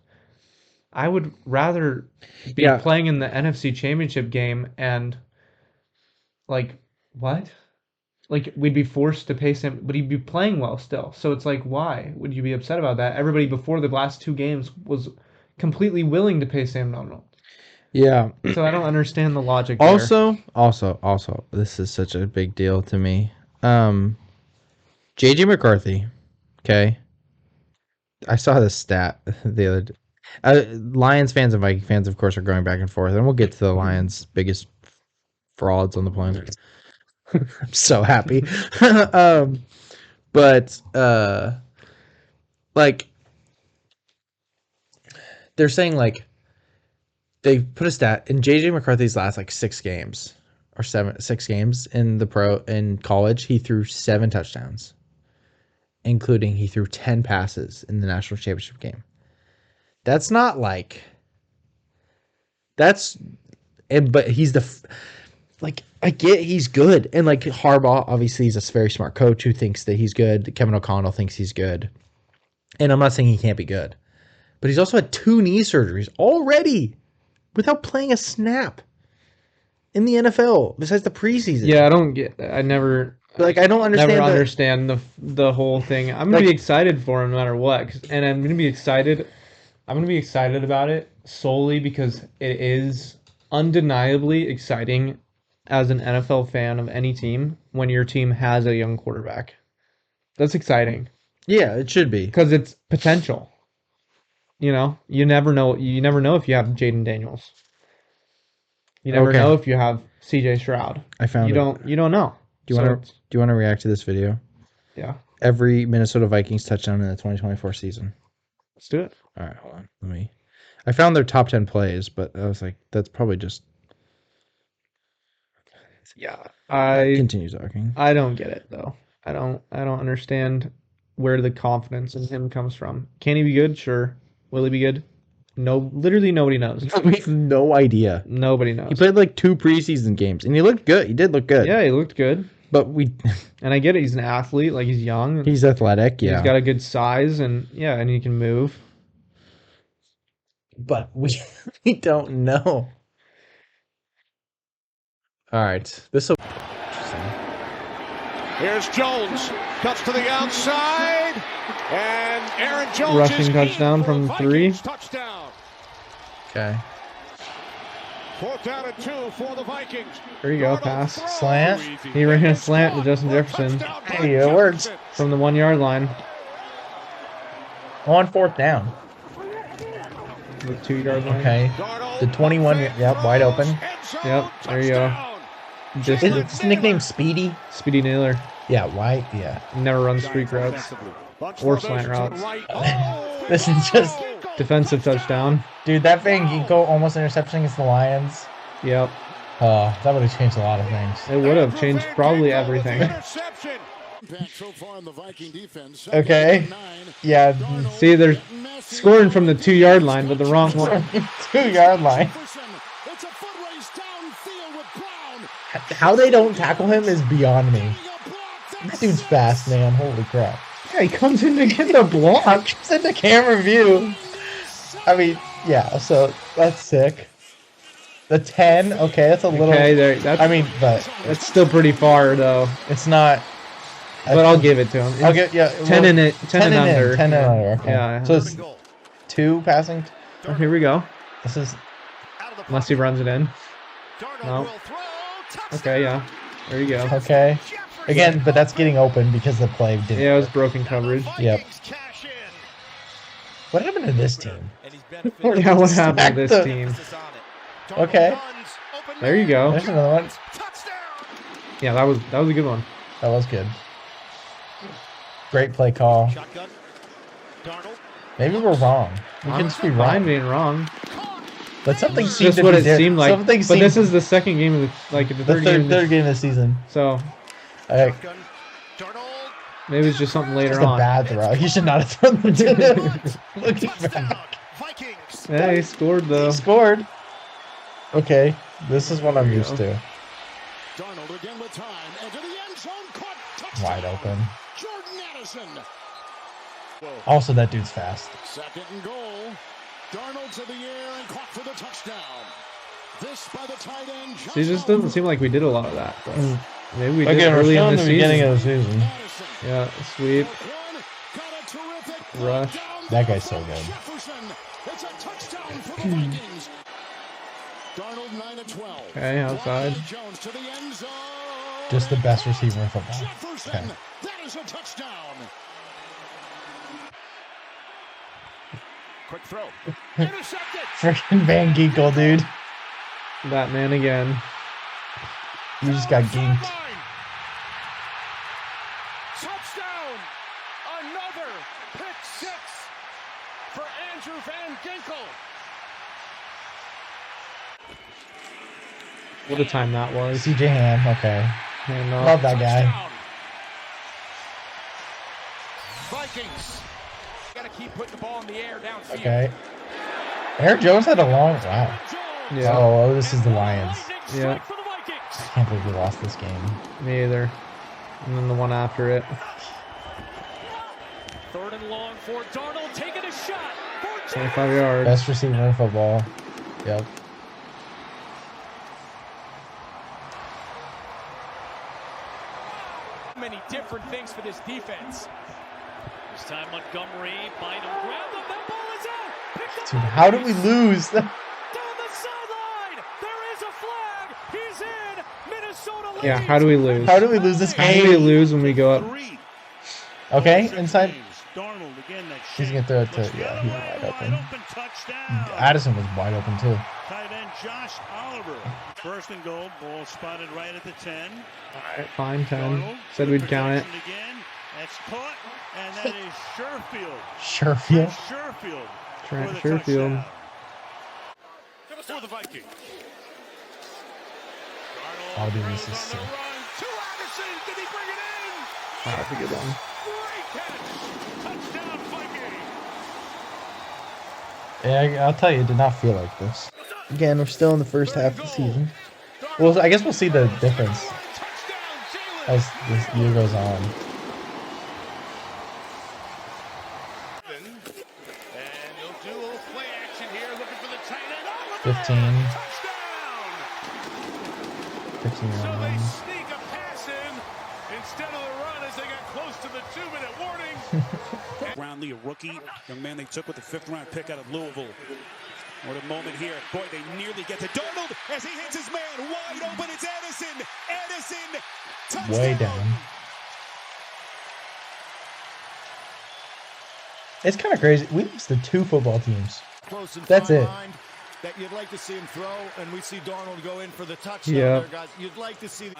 I would rather be playing in the NFC Championship game and like what? Like we'd be forced to pay Sam, but he'd be playing well still. So it's like, why would you be upset about that? Everybody before the last two games was completely willing to pay Sam Darnold. Yeah. So I don't understand the logic there. Also, this is such a big deal to me. JJ McCarthy, okay? I saw this stat the other day. Lions fans and Viking fans, of course, are going back and forth, and we'll get to the Lions' biggest frauds on the planet. I'm so happy. But like they're saying like they put a stat in JJ McCarthy's last like 6 games or 6 games in college, he threw 7 touchdowns, including he threw 10 passes in the national championship game. That's not like but he's like, I get he's good. And like Harbaugh, obviously he's a very smart coach who thinks that he's good. Kevin O'Connell thinks he's good. And I'm not saying he can't be good. But he's also had 2 knee surgeries already without playing a snap in the NFL besides the preseason. Yeah, I don't understand the whole thing. I'm going to be excited for him no matter what. And I'm going to be excited about it solely because it is undeniably exciting as an NFL fan of any team when your team has a young quarterback. That's exciting. Yeah, it should be. Because it's potential. You never know if you have Jaden Daniels. You never know if you have CJ Stroud. I found you don't know. Do you want to react to this video? Yeah. every Minnesota Vikings touchdown in the 2024 season. Let's do it. All right, hold on. I found their top 10 plays, but I was like, that's probably just. Yeah, Continue talking. I don't get it though. I don't understand where the confidence in him comes from. Can he be good? Sure. Will he be good? No, literally nobody knows. We have no idea. Nobody knows. He played like 2 preseason games, and he looked good. He did look good. Yeah, he looked good. But we. And I get it. He's an athlete. Like, he's young. He's athletic. Yeah. He's got a good size, and yeah, and he can move. But we don't know. All right, this will. Interesting. Here's Jones, cuts to the outside, and Aaron Jones rushing touchdown from 3. Touchdown. Okay. 4th down and 2 for the Vikings. There you go, pass. Slant. He ran a slant to Justin Jefferson. Hey, it works. From the 1 yard line. On 4th down. The 2 yard line. Okay. The 21. Yep, wide open. Yep, there you go. Is his nickname Speedy? Speedy Naylor. Yeah, why? Yeah. Never runs streak routes or slant routes. This is just defensive touchdown. Dude, that Van Ginkel almost interception against the Lions. Yep. Oh, that would have changed a lot of things. It would have changed probably everything. Okay. Yeah. See, they're scoring from the 2 yard line, but the wrong one. 2 yard line. How they don't tackle him is beyond me. That dude's fast, man. Holy crap. Yeah, he comes in to get the block. It's in the camera view. I mean, yeah, so that's sick. The 10, okay, that's a little. Okay, that's. I mean, but that's still pretty far, though. It's not. But I'll give it to him. I'll get 10 and it, 10 and under. 10 and under. Okay. Yeah. So it's 2 passing. Oh, here we go. This is. Unless he runs it in. No. Okay, yeah. There you go. Okay. Again, but that's getting open because the play didn't. Yeah, it was broken coverage. Yep. What happened to this team? Yeah, what happened to this team? Okay. There you go. There's another one. Yeah, that was a good one. That was good. Great play call. Maybe we're wrong. We can just be wrong. I'm being wrong. But something It's seemed just to what be it seemed like. Something but this is the second game of the the third game. Third game of the season. So. Maybe it's just something later just on. A bad throw. He should not have thrown the two. Looking back. Yeah, he scored though. He scored. Okay, this is what I'm used to. Wide open. Also, that dude's fast. Second and goal. Darnold to the air and caught for the touchdown. This by the tight end. See, it just doesn't seem like we did a lot of that. But maybe we did Again, early in the beginning season. of the season. Yeah, sweep. Rush. That guy's so good. It's a touchdown for the Vikings. Darnold 9 of 12. Okay, outside. Jones to the end zone. Just the best receiver in football. Okay. That is a touchdown. Quick throw. Intercepted. Freaking Van Ginkel, dude. That man again. You just got ginked. Touchdown. Another pick six for Andrew Van Ginkel. What a time that was. CJ Ham, okay. And, Love that guy. Vikings. Gotta keep putting the ball in the air downfield. Okay. Aaron Jones had a long. Wow. Yeah. Oh, this is the Lions. Yeah. I can't believe we lost this game. Me either. And then the one after it. Third and long for Darnold, taking a shot. 25 yards. Best receiver in football. Yep. Many different things for this defense. This time Montgomery, Bynum, grab them, that ball is out. Dude, how did we lose? Down the sideline, there is a flag. He's in. Minnesota leads. Yeah, how do we lose? How do we lose this How do we game? lose when we go up? Okay, inside. Darnold again. He's gonna throw it to. Yeah, he's wide open. Addison was wide open too. Tight end Josh Oliver. First and goal. Ball spotted right at the 10. Alright, fine, 10. Said we'd count it. Again, That's caught, and that is Sherfield. Sherfield. Sherfield. Trent for the Sherfield. touchdown. For the Vikings. Oh, dude, this Throws is on sick. the run to Anderson. Did he bring it in? Wow, that's a good one. Great catch. Touchdown, Vikings. Yeah, I'll tell you, it did not feel like this. Again, we're still in the first half of the season. Well, I guess we'll see the difference as this year goes on. And they'll do a little play action here, looking for the tight end. 15. Touchdown! 15 So they yards. sneak a pass in instead of the run as they got close to the 2-minute warning. Brownlee, a rookie, young man they took with the 5th-round pick out of Louisville. What a moment here. Boy, they nearly get to Darnold as he hits his man wide open. It's Addison. Addison, touchdown. Way down. It's kind of crazy. We lost to 2 football teams. Close and That's fine it. line that you'd like to see him throw, and we see Darnold go in for the touchdown Yeah. there, guys. You'd like to see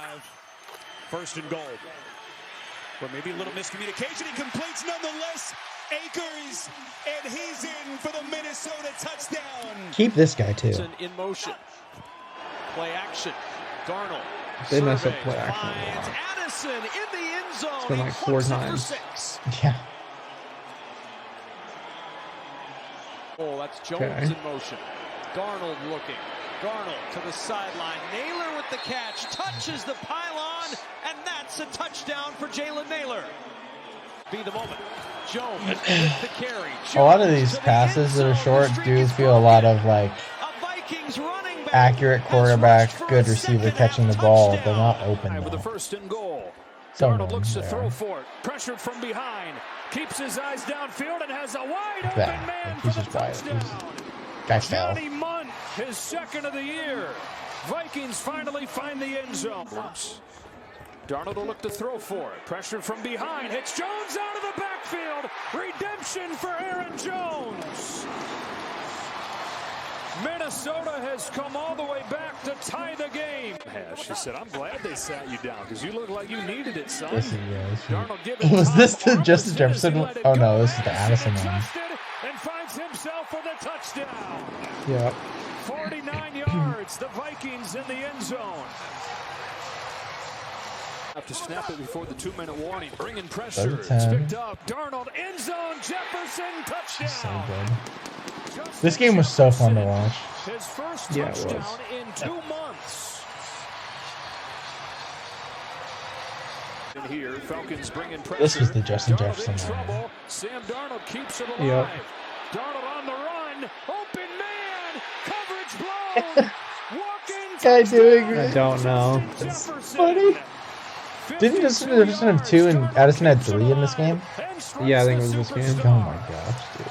1st and goal. Or maybe a little miscommunication. He completes nonetheless. Akers, and he's in for the Minnesota touchdown. Keep this guy, too. In motion. Play action. Darnold. They mess up surveys, play action a finds lot. Addison in the end zone. It's been He like 4 plucks it for times. 6. Yeah. Oh, that's Jones Okay. in motion. Darnold looking. Darnold to the sideline. Naylor with the catch. Touches the pylon, and that's a touchdown for Jalen Naylor. Be the moment. Jones with the carry. A lot of Jones these to the passes end that are zone. short The streak do is feel a lot of, broken. like, A Vikings running back accurate has quarterback, rushed for good a receiver second catching the half ball. touchdown. They're not open, With the though. 1st and goal. Someone Darnold looks to there. throw for it. Pressured from behind. Keeps his eyes downfield and has a wide open Bad. man He's for the just wide. touchdown. Guy fell. Johnny Munt, his 2nd of the year. Vikings finally find the end zone. Darnold will look to throw for it. Pressured from behind. Hits Jones out of the backfield. Redemption for Aaron Jones. Minnesota has come all the way back to tie the game. She said, I'm glad they sat you down because you look like you needed it, son. This is, yeah, this is- Darnold giving Was this top the arm Justin assist. Jefferson He one? let it Oh, go. no, this is the Addison one. Adjusted and finds himself with a touchdown. Yeah. 49 yards, the Vikings in the end zone. Have to snap it before the 2-minute warning. Bringing pressure. It's 10. picked up. Darnold, end zone, Jefferson, touchdown. So good. Justin This game was so fun to Jefferson, watch. His first Yeah, it was. touchdown in 2 months. And here, Falcons bringing pressure. This was the Justin Darnold Jefferson in one. trouble. Sam Darnold keeps it alive. Yep. Darnold on the run. Open man. Coverage blown. Walking Guy doing touchdown. I don't know. Justin It's Jefferson. funny. Didn't Justin Jefferson have 2 and Addison had 3 in this game? Yeah, I think it was this game. Oh my gosh, dude.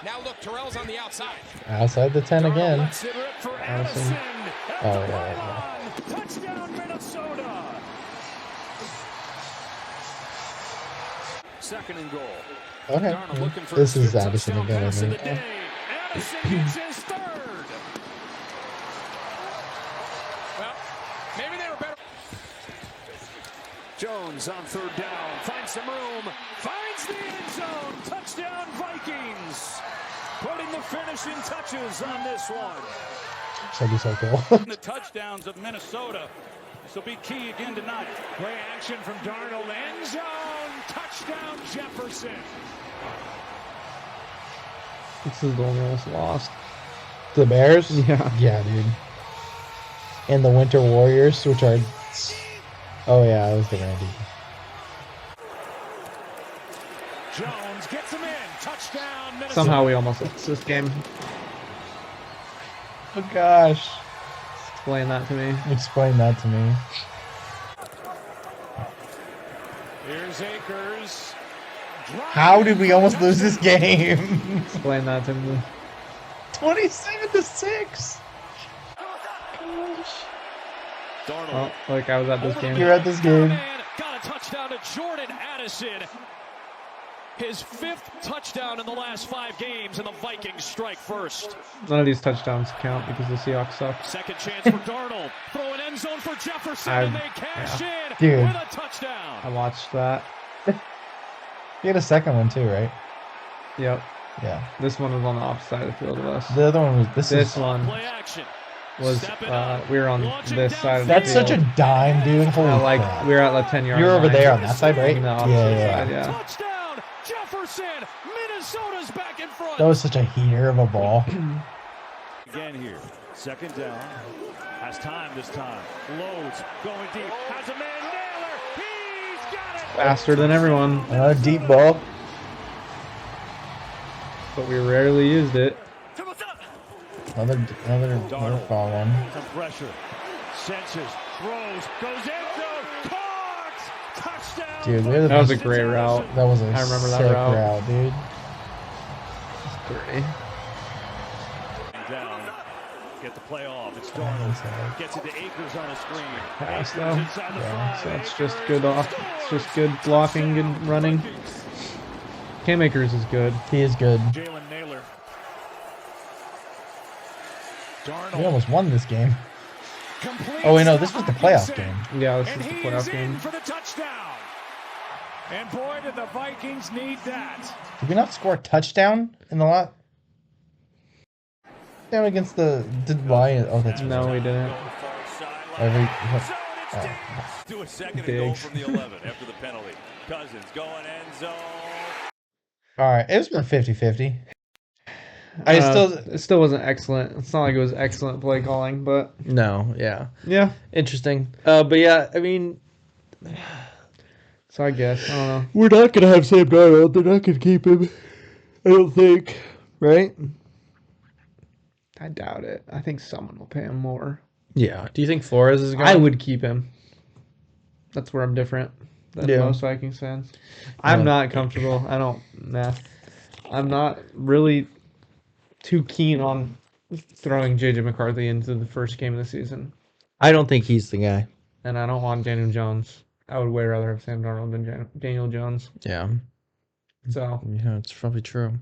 Now look, Terrell's on the outside. Outside the 10 again. Lets it rip for Addison. Addison. At Oh, the yeah, pylon. Touchdown, Minnesota. 2nd and goal. Okay. Darnold looking for This his is fifth Addison touchdown again, I pass of think. the day. Addison gets his 3rd. Well, maybe they were better. Jones on 3rd down. Finds some room. Finds the end zone. Touchdown, Vikings. Putting the finishing touches on this one. Should be so cool. The touchdowns of Minnesota. This will be key again tonight. Play action from Darnold. End zone. Touchdown, Jefferson. This is the one we almost lost. The Bears? Yeah. Yeah, dude. And the Winter Warriors, which are... Oh, yeah, it was the Randy. Jones gets him in. Touchdown, Minnesota. Somehow we almost lost this game. Oh, gosh. Explain that to me. Explain that to me. Here's Akers. How did we almost lose this game? Explain that to me. 27-6. Darnold. Oh, like I was at this game. You're at this game. Man got a touchdown to Jordan Addison. His 5th touchdown in the last 5 games, and the Vikings strike first. None of these touchdowns count because the Seahawks suck. Second chance for Darnold. Throw an end zone for Jefferson, and they cash in Dude. with a touchdown. I watched that. You had a second one too, right? Yep. Yeah. This one was on the opposite side of the field of us. The other one was This one Play action. was we were on this side of the That's field. such a dime, dude. Holy like crap. we were at the 10-yard You're over line. there on that side, right? No, Yeah. yeah. Touchdown, Jefferson. Minnesota's back in front. That was such a heater of a ball. Again here. Second down. Has time this time. Loads. Going deep. Has a man. Naylor. He's got it. Faster than everyone, Another deep ball. but we rarely used it. Another fall one. Some pressure. Senses. Throws. Goes end zone. Caught. Touchdown. Dude, we're the That was a best. great route. That was a I remember that sick route. dude. Great. Down. Get the play off. It's Darnold. Gets it to Akers on a screen. Pass Akers though. inside the Yeah, five. so it's just good off. It's just good blocking and running. Cam Akers is good. He is good. Jalen Naylor. Darnold. We almost won this game. Completes Oh, wait, no, this was the playoff Hawkinson. game. Yeah, this And is the he playoff is in game. for the touchdown. And boy, did the Vikings need that. Did we not score a touchdown in the lot? Down against the Lions. Oh, that's No, we didn't. every. Do a second and Big. goal from the 11 after the penalty. Cousins going end zone. All right, it was about 50-50. It still wasn't excellent. It's not like it was excellent play calling, but No, yeah, yeah. interesting. But yeah, I mean, So I guess I don't know. we're not gonna have Sam Darnold. They're not gonna keep him. I don't think. Right? I doubt it. I think someone will pay him more. Yeah. Do you think Flores is going? I would keep him. That's where I'm different than Yeah. most Vikings fans. I'm not comfortable. I'm not really too keen on throwing J.J. McCarthy into the first game of the season. I don't think he's the guy. And I don't want Daniel Jones. I would way rather have Sam Darnold than Daniel Jones. Yeah. So Yeah, it's probably true.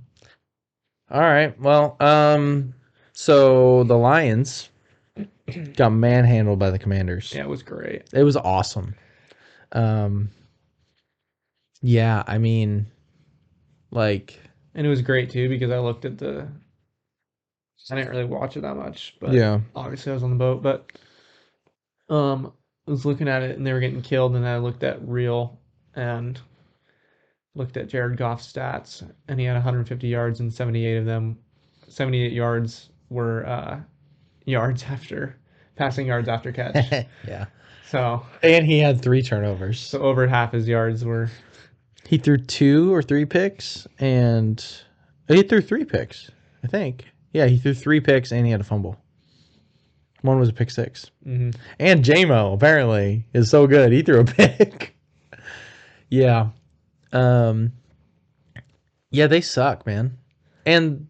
All right. Well, so the Lions got manhandled by the Commanders. yeah, it was great. It was awesome. Yeah, I mean, like, And it was great too because I looked at I didn't really watch it that much, but yeah, obviously I was on the boat, but I was looking at it and they were getting killed, and I looked at real and looked at Jared Goff's stats, and he had 150 yards, and 78 yards were passing yards after catch. yeah. So And he had 3 turnovers. over half his yards were. He threw 2 or 3 picks, and he threw 3 picks, I think. Yeah, he threw 3 picks, and he had a fumble. One was a pick 6. Mm-hmm. And JMO, apparently, is so good. He threw a pick. Yeah. Yeah, they suck, man. And,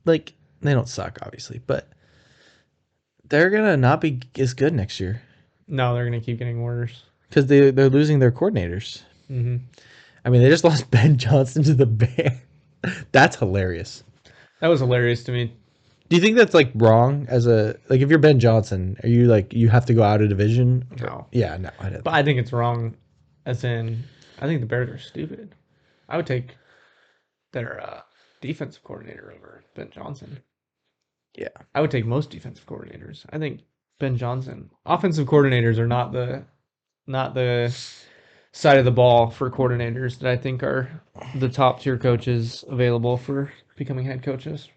like, they don't suck, obviously, but they're going to not be as good next year. No, they're gonna keep getting worse. Because they're losing their coordinators. Mm-hmm. I mean, they just lost Ben Johnson to the Bears. That's hilarious. That was hilarious to me. Do you think that's, like, wrong as like, if you're Ben Johnson, are you, like, you have to go out of division? No. Yeah, no, I didn't. But I think it's wrong, as in, I think the Bears are stupid. I would take their defensive coordinator over Ben Johnson. Yeah. I would take most defensive coordinators. I think Ben Johnson. Offensive coordinators are not the side of the ball for coordinators that I think are the top tier coaches available for becoming head coaches.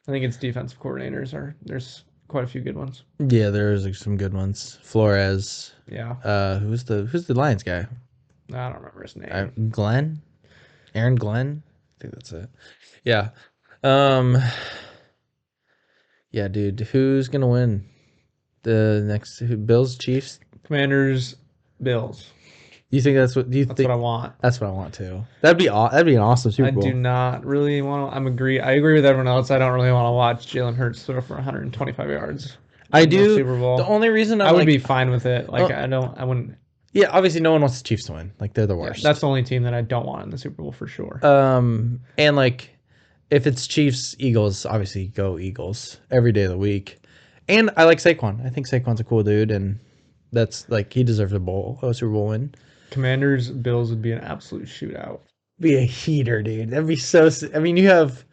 I think it's defensive coordinators there's quite a few good ones. Yeah, there's like, some good ones. Flores. Yeah. Who's the Lions guy? I don't remember his name. Glenn? Aaron Glenn? I think that's it. Yeah. Yeah, dude. Who's gonna win? The next Bills, Chiefs? Commanders, Bills. You think that's what That's what I want. That's what I want too. That'd be an awesome Super Bowl. I do not really want to. I agree with everyone else. I don't really want to watch Jalen Hurts throw for 125 yards. I in the do. Super Bowl. The only reason I would be fine with it. Like I wouldn't. Yeah, obviously no one wants the Chiefs to win. Like they're the worst. That's the only team that I don't want in the Super Bowl for sure. And like if it's Chiefs, Eagles, obviously go Eagles every day of the week. And I like Saquon. I think Saquon's a cool dude, and that's like he deserves a Super Bowl win. Commanders, Bills would be an absolute shootout. Be a heater, dude. That'd be so. I mean, you have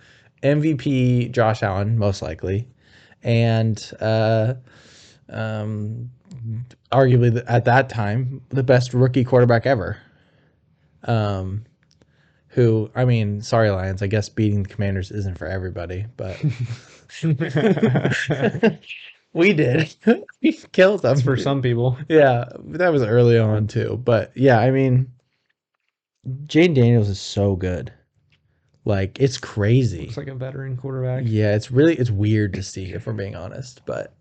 MVP Josh Allen most likely, and arguably at that time the best rookie quarterback ever. Who, I mean, sorry Lions, I guess beating the Commanders isn't for everybody, but we did. We killed them. That's for some people. Yeah, that was early on too. But yeah, I mean, Jane Daniels is so good. Like it's crazy. Looks like a veteran quarterback. Yeah, it's weird to see if we're being honest, but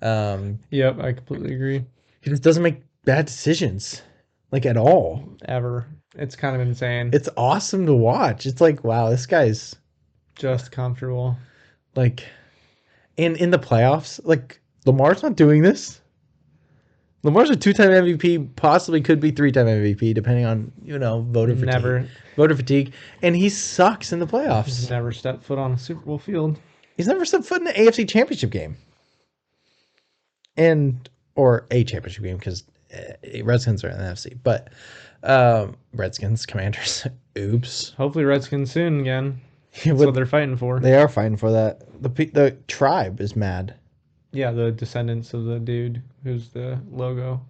yep, I completely agree. He just doesn't make bad decisions, like at all. Ever. It's kind of insane. It's awesome to watch. It's like, wow, this guy's just comfortable. Like, in the playoffs, like Lamar's not doing this. Lamar's a 2-time MVP, possibly could be 3-time MVP, depending on voter fatigue, and he sucks in the playoffs. He's never stepped foot on a Super Bowl field. He's never stepped foot in an AFC Championship game, or a championship game because Redskins are in the NFC, but Redskins, Commanders, oops. Hopefully Redskins soon again. That's what they're fighting for. They are fighting for that. The tribe is mad. Yeah, the descendants of the dude who's the logo.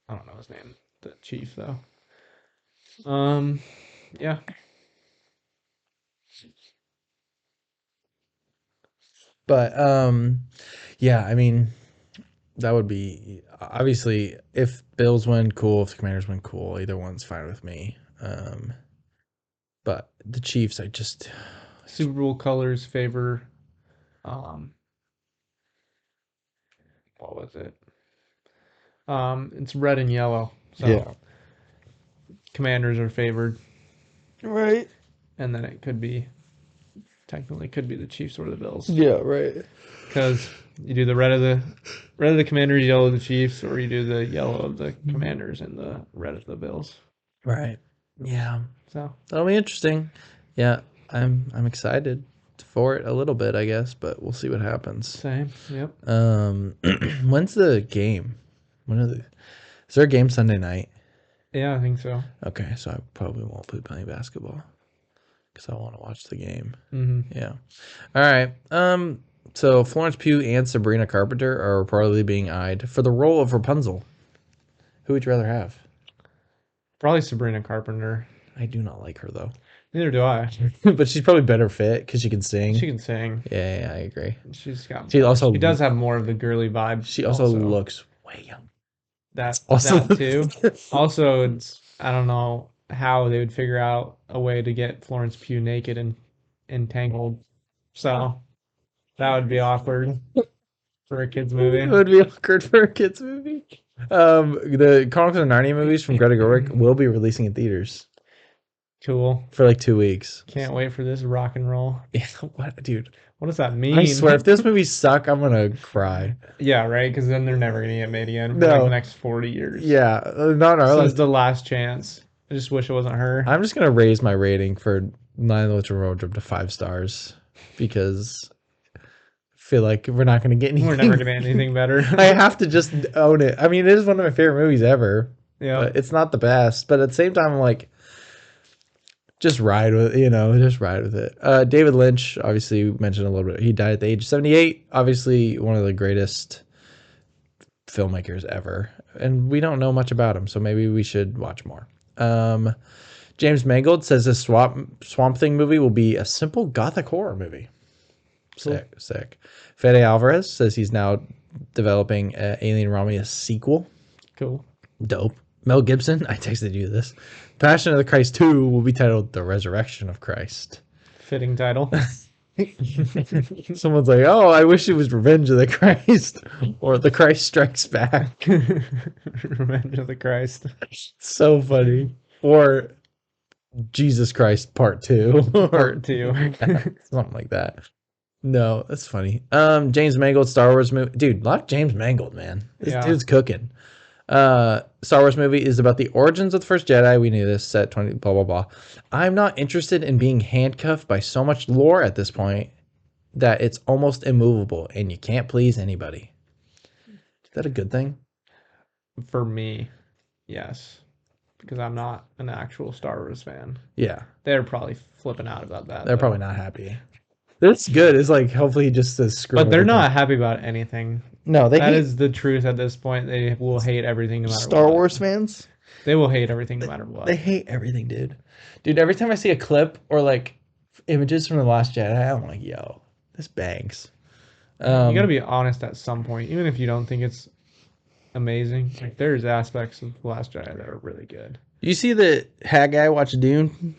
I don't know his name. The chief, though. Yeah. But, yeah, I mean, that would be, obviously, if Bills win, cool. If the Commanders win, cool. Either one's fine with me. But the Chiefs, I just... Super Bowl colors favor... what was it? It's red and yellow. So yeah. Commanders are favored. Right. And then it could be the Chiefs or the Bills. Yeah, right. Because you do the red of the Commanders, yellow of the Chiefs, or you do the yellow of the Commanders and the red of the Bills. Right. Yeah. So that'll be interesting. Yeah, I'm excited for it a little bit, I guess, but we'll see what happens. Same. Yep. When's the game? Is there a game Sunday night? Yeah, I think so. Okay, so I probably won't be playing basketball because I want to watch the game. Mm-hmm. Yeah. All right. So Florence Pugh and Sabrina Carpenter are reportedly being eyed for the role of Rapunzel. Who would you rather have? Probably Sabrina Carpenter. I do not like her though. Neither do I. But she's probably better fit because she can sing. She can sing. Yeah, I agree. She does have more of the girly vibe. She also looks way young. That also too. Also, it's, I don't know how they would figure out a way to get Florence Pugh naked and entangled. So that would be awkward for a kids movie. It would be awkward for a kids movie. The Chronicles of Narnia movies from Greta Gerwig will be releasing in theaters. Cool. For like 2 weeks. Can't wait for this rock and roll. Yeah, what, dude? What does that mean? I swear, if this movie suck, I'm gonna cry. Yeah, right. Because then they're never gonna get made again for like the next 40 years. Yeah, not our. This is the last chance. I just wish it wasn't her. I'm just gonna raise my rating for Nine Little Road Trip to 5 stars because I feel like we're not gonna get anything. We're never gonna get anything better. I have to just own it. I mean, it is one of my favorite movies ever. Yeah, but it's not the best. But at the same time, I'm like, just ride with it. David Lynch, obviously, we mentioned a little bit. He died at the age of 78. Obviously, one of the greatest filmmakers ever. And we don't know much about him, so maybe we should watch more. James Mangold says this Swamp Thing movie will be a simple gothic horror movie. Sick. Fede Alvarez says he's now developing Alien Romulus sequel. Cool. Dope. Mel Gibson, I texted you this. Passion of the Christ 2 will be titled The Resurrection of Christ. Fitting title. Someone's like, oh, I wish it was Revenge of the Christ or The Christ Strikes Back. Revenge of the Christ. So funny. Or Jesus Christ Part 2. Part 2. Something like that. No, that's funny. James Mangold, Star Wars movie. Dude, like James Mangold, man. This dude's cooking. Star Wars movie is about the origins of the first Jedi. We knew this, set 20, blah, blah, blah. I'm not interested in being handcuffed by so much lore at this point that it's almost immovable and you can't please anybody. Is that a good thing? For me, yes. Because I'm not an actual Star Wars fan. Yeah. They're probably flipping out about that. They're probably not happy. That's good. It's like, hopefully he just says screw But they're everything. not happy about anything. No, that is the truth at this point. They will hate everything no matter what. Star Wars fans? They will hate everything no matter what. They hate everything, dude. Dude, every time I see a clip or like images from The Last Jedi, I'm like, yo, this bangs. You gotta be honest at some point, even if you don't think it's amazing. Like there's aspects of The Last Jedi that are really good. You see the hat guy watch Dune?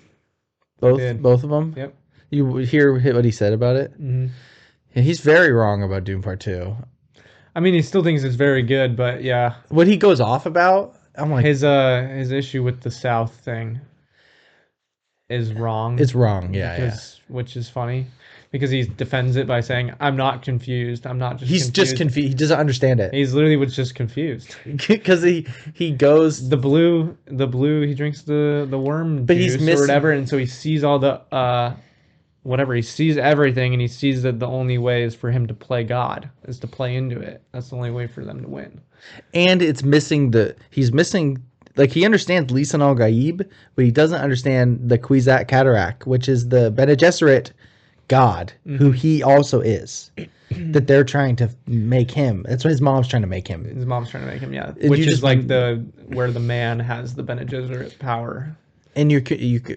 Both of them? Yep. You hear what he said about it? Mm-hmm. Yeah, he's very wrong about Dune Part 2. I mean, he still thinks it's very good, but yeah. What he goes off about, I'm like... His issue with the South thing is wrong. It's wrong, yeah. Which is funny. Because he defends it by saying, I'm not confused. I'm not just He's confused. just confused. He doesn't understand it. He's literally was just confused. Because he goes... The blue, he drinks the worm but juice he's missing... or whatever, and so he sees all the... whatever, he sees everything, and he sees that the only way is for him to play God, is to play into it. That's the only way for them to win. And it's missing he's missing, like, he understands Lisan al-Gaib, but he doesn't understand the Kwisatz Cataract, which is the Bene Gesserit God, who he also is. That they're trying to make him. That's what his mom's trying to make him. His mom's trying to make him, yeah. And which is like where the man has the Bene Gesserit power. And you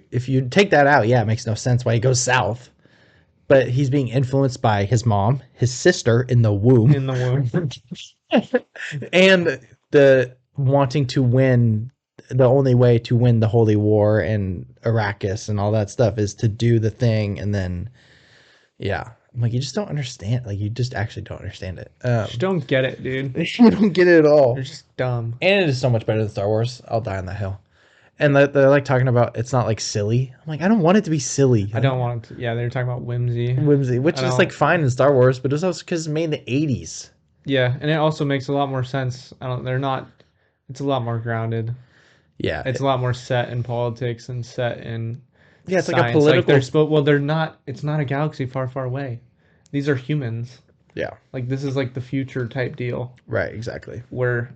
if you take that out, yeah, it makes no sense why he goes south. But he's being influenced by his mom, his sister in the womb. In the womb. And the wanting to win, the only way to win the Holy War and Arrakis and all that stuff is to do the thing. And then, yeah. I'm like, you just don't understand. Like, you just actually don't understand it. You just don't get it, dude. You don't get it at all. You're just dumb. And it is so much better than Star Wars. I'll die on that hill. And they're like talking about it's not like silly. I'm like, I don't want it to be silly. I don't want it to. Yeah, they were talking about whimsy. Which is like fine in Star Wars, but it was also because it's made in the 80s. Yeah, and it also makes a lot more sense. It's a lot more grounded. Yeah. It's a lot more set in politics and set in it's science. like a political... Like they're not, it's not a galaxy far, far away. These are humans. Yeah. Like, this is like the future type deal. Right, exactly. Where,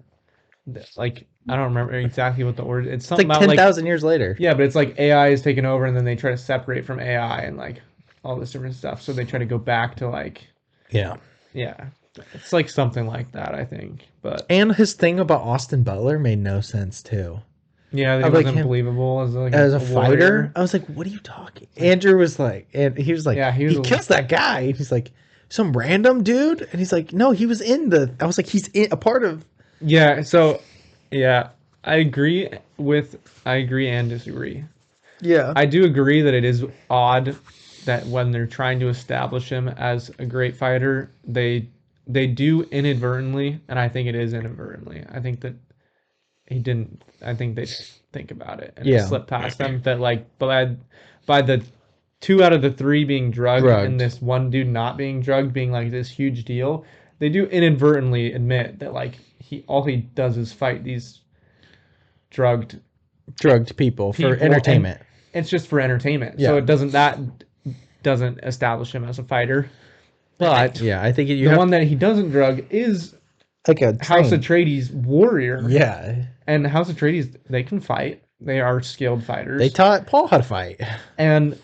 like, I don't remember exactly what the order. It's something like about 10,000 years later. Yeah, but it's like AI is taken over, and then they try to separate from AI and like all this different stuff. So they try to go back to like. Yeah. Yeah, it's like something like that, I think. But and his thing about Austin Butler made no sense too. Yeah, he wasn't believable as a fighter. I was like, "What are you talking?" Andrew was like, and he was like, "Yeah, he kills that guy." And he's like, "Some random dude," and he's like, "No, he was in the." I was like, "He's a part of." Yeah. So, yeah, I agree and disagree. Yeah, I do agree that it is odd that when they're trying to establish him as a great fighter, they do inadvertently, and I think it is inadvertently. I think that he didn't. I think they think about it and it slipped past them that like by the 2 out of the 3 being drugged and this one dude not being drugged being like this huge deal, they do inadvertently admit that like all he does is fight these drugged people for entertainment. It's just for entertainment. Yeah. So that doesn't establish him as a fighter. But yeah, I think the one that he doesn't drug is like a House Atreides warrior. Yeah. And House Atreides, they can fight. They are skilled fighters. They taught Paul how to fight. And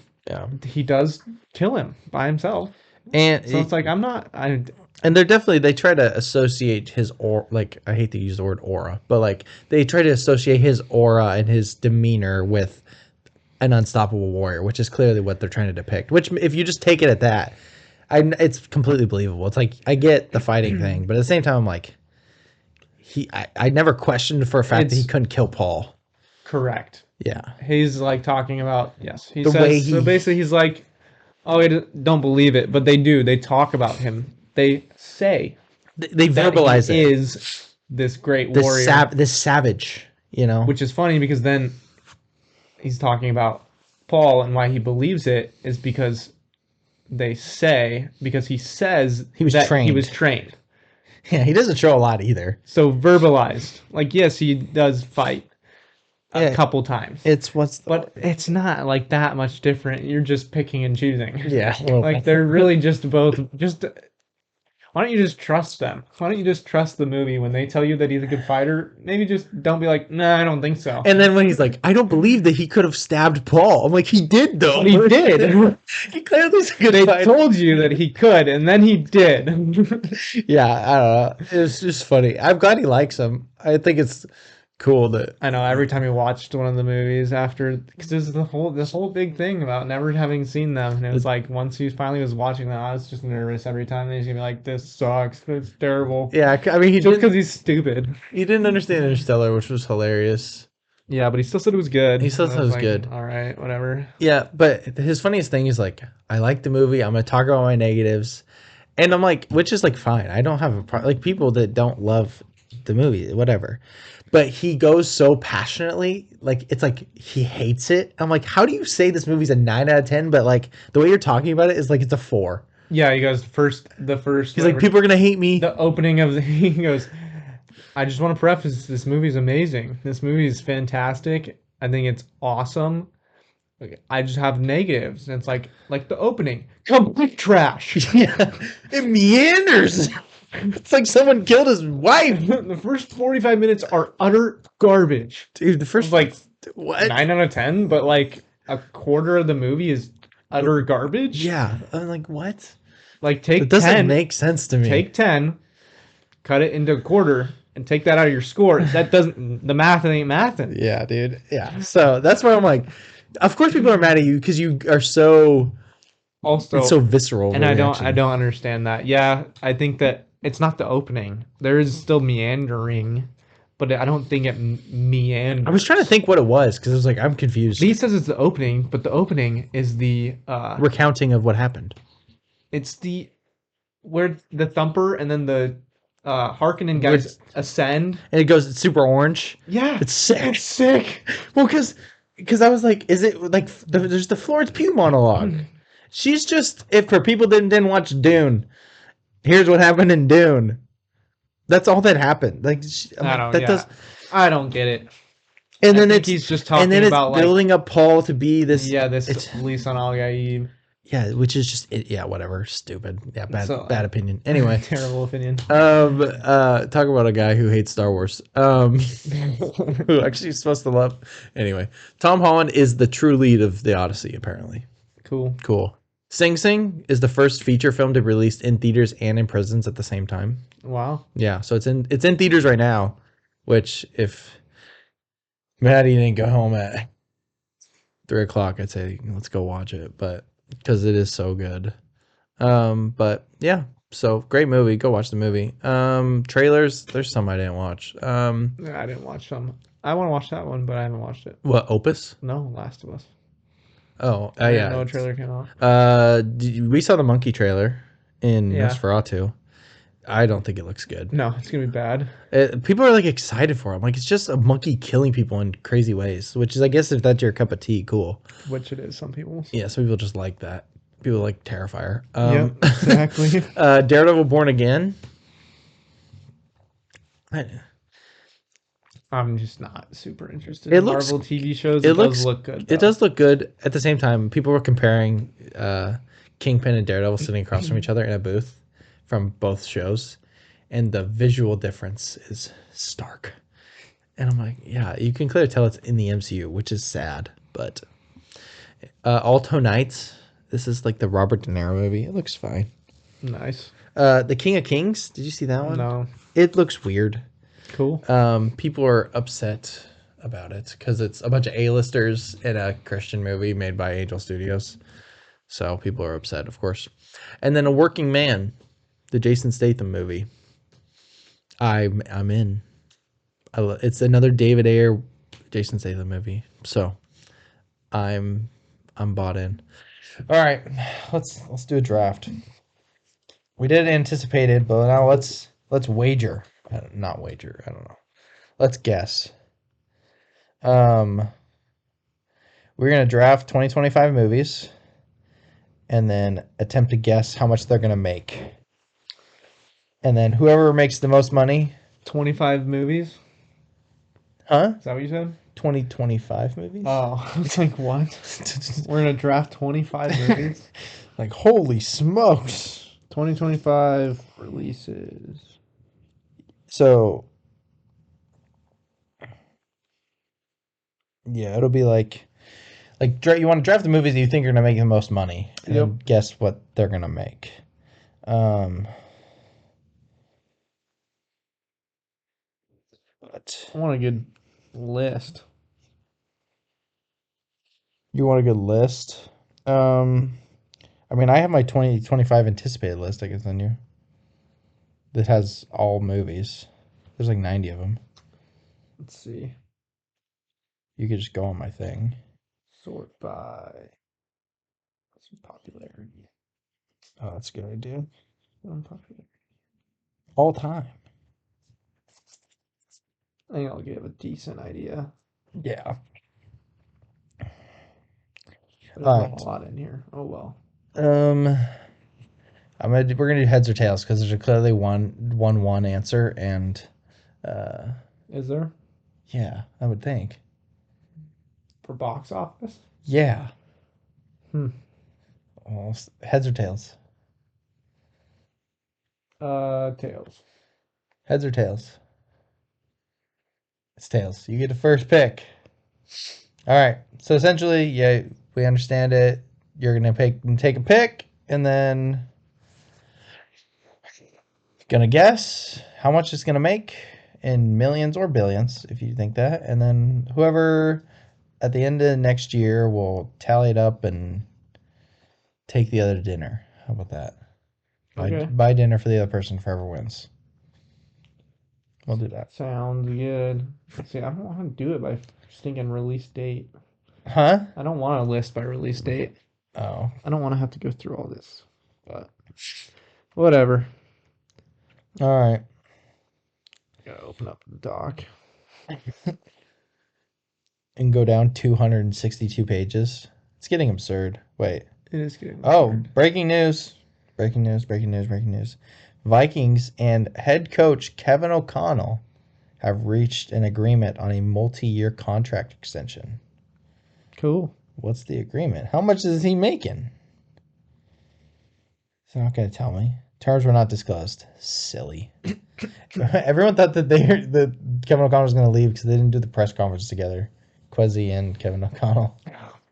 he does kill him by himself. And so it's like, and they try to associate his aura, like, I hate to use the word aura, but like they try to associate his aura and his demeanor with an unstoppable warrior, which is clearly what they're trying to depict. Which, if you just take it at that, it's completely believable. It's like, I get the fighting thing, but at the same time, I'm like, I never questioned for a fact that he couldn't kill Paul. Correct. Yeah. He's like talking about, so basically he's like, oh, I don't believe it, but they do. They talk about him. They say. They verbalize it. Is this great warrior. This savage, Which is funny because then he's talking about Paul and why he believes it is because he says he was trained. He was trained. Yeah, he doesn't show a lot either. So verbalized. Like, yes, he does fight a Yeah, couple times. But it's not like that much different. You're just picking and choosing. Yeah. Like they're really just both just why don't you just trust them? Why don't you just trust the movie when they tell you that he's a good fighter? Maybe just don't be like, nah, I don't think so. And then when he's like, I don't believe that he could have stabbed Paul. I'm like, he did though. But he did. He clearly is a good They fighter. told you that he could, and then he did. Yeah, I don't know. It's just funny. I'm glad he likes him. I think it's cool that I know every time he watched one of the movies after, because there's this whole big thing about never having seen them, and it was like once he finally was watching them, I was just nervous every time. And he's gonna be like, "This sucks. It's terrible." Yeah, I mean, just because he's stupid. He didn't understand Interstellar, which was hilarious. Yeah, but he still said it was good. He still said it was like, good. All right, whatever. Yeah, but his funniest thing is like, I like the movie. I'm gonna talk about my negatives, and I'm like, which is like fine. I don't have a problem. Like people that don't love the movie, whatever. But he goes so passionately, like it's like he hates it. I'm like, how do you say this movie's a 9 out of 10? But like the way you're talking about it is like it's a 4. Yeah, he goes the first. He's like, people are gonna hate me. The opening of he goes, I just want to preface this movie's amazing. This movie is fantastic. I think it's awesome. I just have negatives, and it's like the opening, complete trash. Yeah, it meanders. It's like someone killed his wife. The first 45 minutes are utter garbage. Dude, the first like what 9 out of 10, but like a quarter of the movie is utter garbage. Yeah, I'm like, what? Like take it doesn't 10, make sense to me. Take 10, cut it into a quarter, and take that out of your score. That doesn't. The math ain't mathing. Yeah, dude. Yeah. So that's why I'm like, of course people are mad at you because you are so. Also, it's so visceral. And I don't understand that. Yeah, I think that it's not the opening. There is still meandering, but I don't think it meanders. I was trying to think what it was because I was like, I'm confused. He says it's the opening, but the opening is the recounting of what happened. It's the where the thumper and then the Harkonnen guys ascend, and it goes it's super orange. Yeah, it's sick. It's sick. Well, because I was like, is it like there's the Florence Pugh monologue? She's just if for people that didn't watch Dune, here's what happened in Dune. That's all that happened. Like I don't get it. And then he's just talking and then about it's building up Paul to be this. Yeah, this Lisan al-Gaib. Yeah, which is just whatever, stupid. Yeah, bad opinion. Anyway, terrible opinion. Talk about a guy who hates Star Wars. Who actually is supposed to love. Anyway, Tom Holland is the true lead of the Odyssey. Apparently, cool. Sing Sing is the first feature film to be released in theaters and in prisons at the same time. Wow. Yeah, so it's in theaters right now. Which if Maddie didn't go home at 3:00, I'd say let's go watch it, but. Because it is so good. But yeah, so great movie. Go watch the movie. Trailers, there's some I didn't watch. I didn't watch some. I want to watch that one, but I haven't watched it. What, Opus? No, Last of Us. Oh, I yeah. No trailer came out. We saw the monkey trailer in Nosferatu. I don't think it looks good. No, it's gonna be bad. People are like excited for it. I'm like, it's just a monkey killing people in crazy ways, which is, I guess, if that's your cup of tea, cool. Which it is, some people. Yeah, some people just like that. People like Terrifier. Yep, exactly. Daredevil Born Again. I'm just not super interested in Marvel TV shows. It does look good, though. It does look good. At the same time, people were comparing Kingpin and Daredevil sitting across from each other in a booth from both shows, and the visual difference is stark. And I'm like, yeah, you can clearly tell it's in the MCU, which is sad. But Alto Knights, this is like the Robert De Niro movie. It looks fine. Nice. The King of Kings, did you see that one? No. It looks weird. Cool. People are upset about it because it's a bunch of A-listers in a Christian movie made by Angel Studios. So people are upset, of course. And then A Working Man, the Jason Statham movie. I'm in. It's another David Ayer, Jason Statham movie. So I'm bought in. All right, let's do a draft. We did anticipated, but now let's wager. Not wager. I don't know. Let's guess. We're gonna draft 2025 movies, and then attempt to guess how much they're gonna make. And then whoever makes the most money. 25 movies? Huh? Is that what you said? 2025 movies? Oh, I was like, what? We're going to draft 25 movies? Like, holy smokes. 2025 releases. So, yeah, it'll be like you want to draft the movies that you think are going to make the most money, and then guess what they're going to make. But I want a good list. You want a good list? I mean, I have my 2025 anticipated list I can send you. That has all movies. There's like 90 of them. Let's see. You could just go on my thing. Sort by popularity. Oh, that's a good idea. Unpopular. All time. I think I'll give a decent idea. Yeah. There's not a lot in here. Oh well. We're gonna do heads or tails because there's a clearly one answer, and is there? Yeah, I would think. For box office? Yeah. Well, heads or tails? Tails. Heads or tails? It's tails. You get the first pick. All right. So essentially, yeah, we understand it. You're gonna take a pick, and then gonna guess how much it's gonna make in millions or billions, if you think that, and then whoever at the end of next year will tally it up and take the other to dinner. How about that? Okay. Buy dinner for the other person, forever wins. We'll do that. Sounds good. See, I don't want to do it by stinking release date. Huh? I don't want a list by release date. Oh. I don't want to have to go through all this. But whatever. All right. Gotta open up the doc. And go down 262 pages. It's getting absurd. Wait. It is getting absurd. Oh, breaking news. Breaking news. Vikings and head coach Kevin O'Connell have reached an agreement on a multi-year contract extension. Cool. What's the agreement? How much is he making? He's not going to tell me. Terms were not disclosed. Silly. Everyone thought that Kevin O'Connell was going to leave because they didn't do the press conference together. Kwesi and Kevin O'Connell.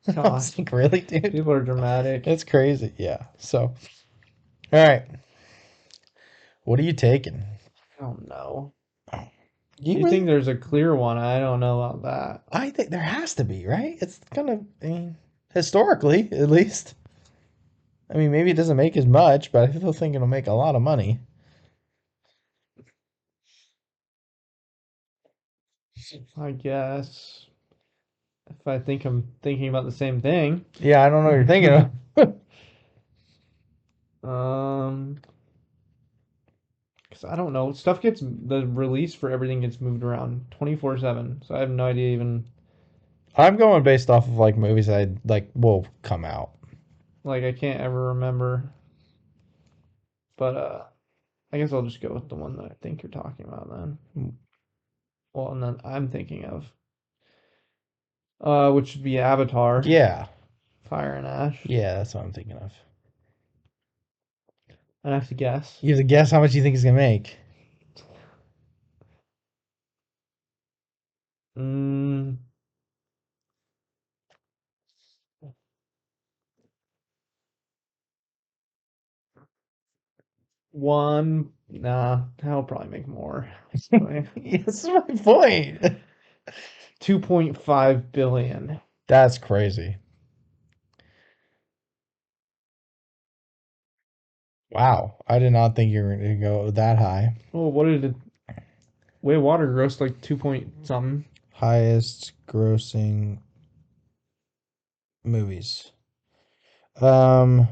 I was like, really, dude? People are dramatic. It's crazy. Yeah. So, all right. What are you taking? I don't know. You really think there's a clear one? I don't know about that. I think there has to be, right? It's kind of, I mean, historically, at least. I mean, maybe it doesn't make as much, but I still think it'll make a lot of money. I guess. If I think I'm thinking about the same thing. Yeah, I don't know what you're thinking of. Because I don't know. The release for everything gets moved around 24/7. So I have no idea even. I'm going based off of like movies that will come out. Like I can't ever remember. But I guess I'll just go with the one that I think you're talking about then. Well, and then I'm thinking of. Which would be Avatar. Yeah. Fire and Ash. Yeah, that's what I'm thinking of. I have to guess. You have to guess how much you think it's gonna make. Nah, that'll probably make more. That's my point. 2.5 billion. That's crazy. Wow, I did not think you were going to go that high. Oh, what did it? Way of Water grossed like 2 point something. Highest grossing movies. Yeah,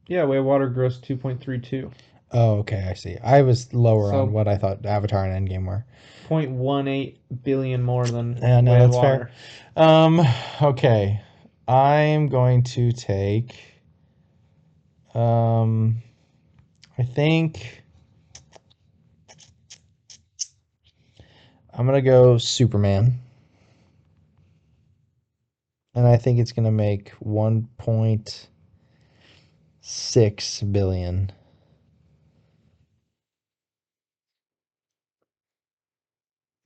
Way of Water grossed 2.32. Oh, okay, I see. I was lower on what I thought Avatar and Endgame were. 0.18 billion more than Yeah, no, Way of that's Water. Fair. Okay. I'm going to take I think I'm going to go Superman. And I think it's going to make 1.6 billion.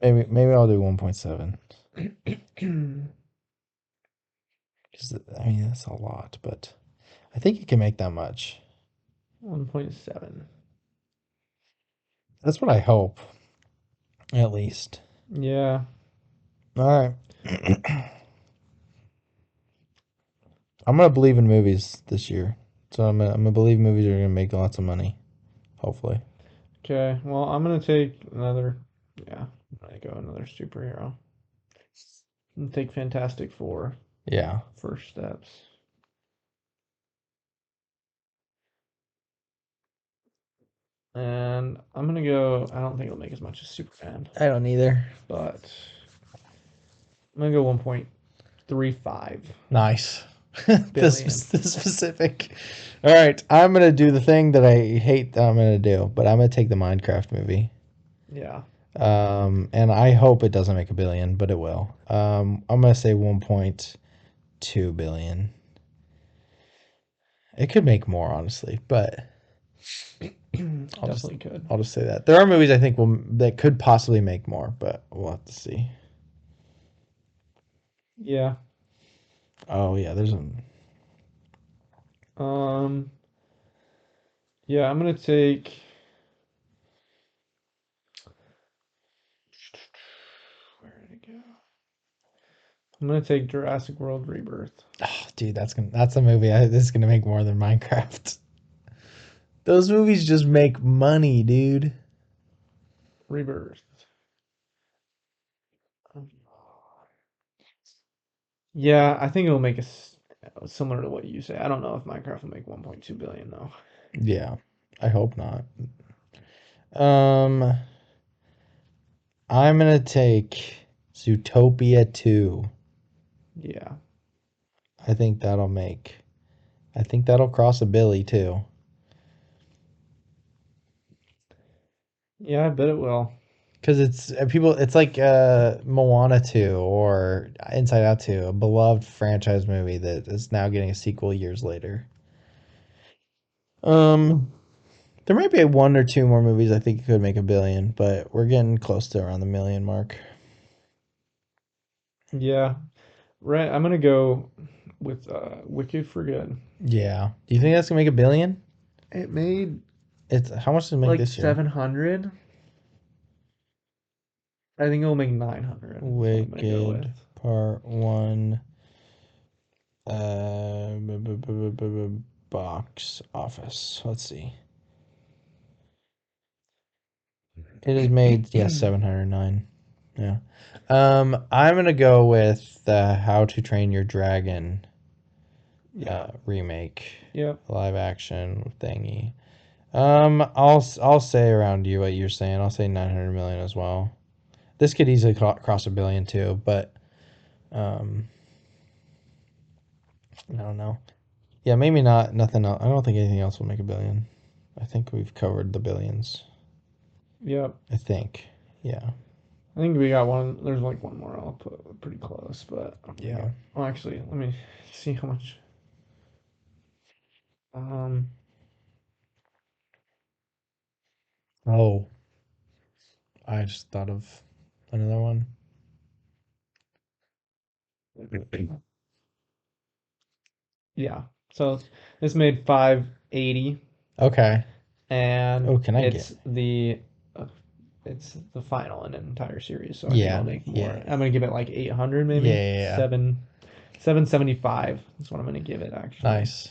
Maybe I'll do 1.7. Because I mean that's a lot, but I think it can make that much. 1.7. That's what I hope. At least. Yeah. All right. I'm gonna believe in movies this year, so I'm gonna believe movies are gonna make lots of money. Hopefully. Okay. Well, I'm gonna take another. Yeah, I'm gonna go another superhero. And take Fantastic Four. Yeah. First steps. And I'm gonna go. I don't think it'll make as much as Superman, I don't either. but I'm gonna go 1.35 Nice. billion. This specific. All right, I'm gonna do the thing that I hate that I'm gonna do, but I'm gonna take the Minecraft movie. Yeah. And I hope it doesn't make a billion, but it will. I'm gonna say 1.2 billion. It could make more, honestly, but Definitely could. I'll just say that there are movies I think that could possibly make more, but we'll have to see. Yeah. Oh yeah, there's a. Yeah, I'm gonna take. Where did it go? I'm gonna take Jurassic World Rebirth. Oh, dude, that's a movie. This is gonna make more than Minecraft. Those movies just make money, dude. Rebirth. Yeah, I think it'll make similar to what you say. I don't know if Minecraft will make 1.2 billion though. Yeah, I hope not. I'm gonna take Zootopia 2. Yeah. I think that'll cross a billy too. Yeah, I bet it will. Because it's like Moana 2 or Inside Out 2, a beloved franchise movie that is now getting a sequel years later. There might be one or two more movies I think could make a billion, but we're getting close to around the million mark. Yeah. Right, I'm gonna go with Wicked for Good. Yeah. Do you think that's gonna make a billion? It made How much did it make like this year? 700. I think it'll make 900. That's what I'm gonna go with. Wicked Part 1 box office. Let's see. It has made 709. Yeah. I'm gonna go with the How to Train Your Dragon remake. Yep. Live action thingy. I'll say around what you're saying. I'll say 900 million as well. This could easily cross a billion too, but I don't know. Yeah, maybe not. Nothing else. I don't think anything else will make a billion. I think we've covered the billions. Yep. I think. Yeah. I think we got one. There's like one more I'll put pretty close, but Yeah. well, actually, let me see how much. Oh, I just thought of another one. Yeah. So this made 580. Okay. And Oh, can I it's the final in an entire series, so I think Yeah, I'll make more. yeah. I'm gonna give it like 800 maybe. Yeah. 775 is what I'm gonna give it actually. Nice.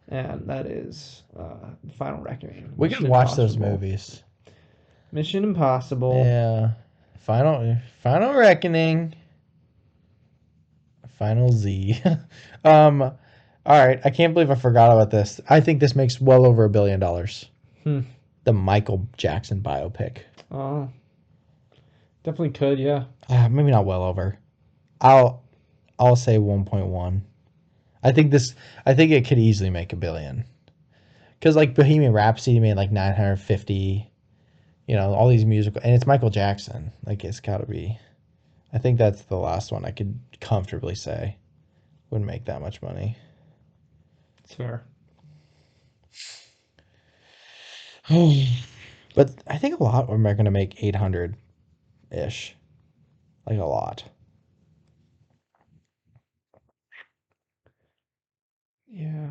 And that is Final Reckoning. We Mission could watch those Impossible. Movies. Mission Impossible. Yeah. Final Reckoning. Final Z. All right. I can't believe I forgot about this. I think this makes well over $1 billion. The Michael Jackson biopic. Oh, definitely could. Yeah. Maybe not well over. I'll say 1.1. I think it could easily make $1 billion. Because like Bohemian Rhapsody made like 950. You know, all these musical, and it's Michael Jackson. Like, it's got to be. I think that's the last one I could comfortably say would make that much money. It's fair. But I think a lot of them are going to make 800 ish. Like a lot. Yeah.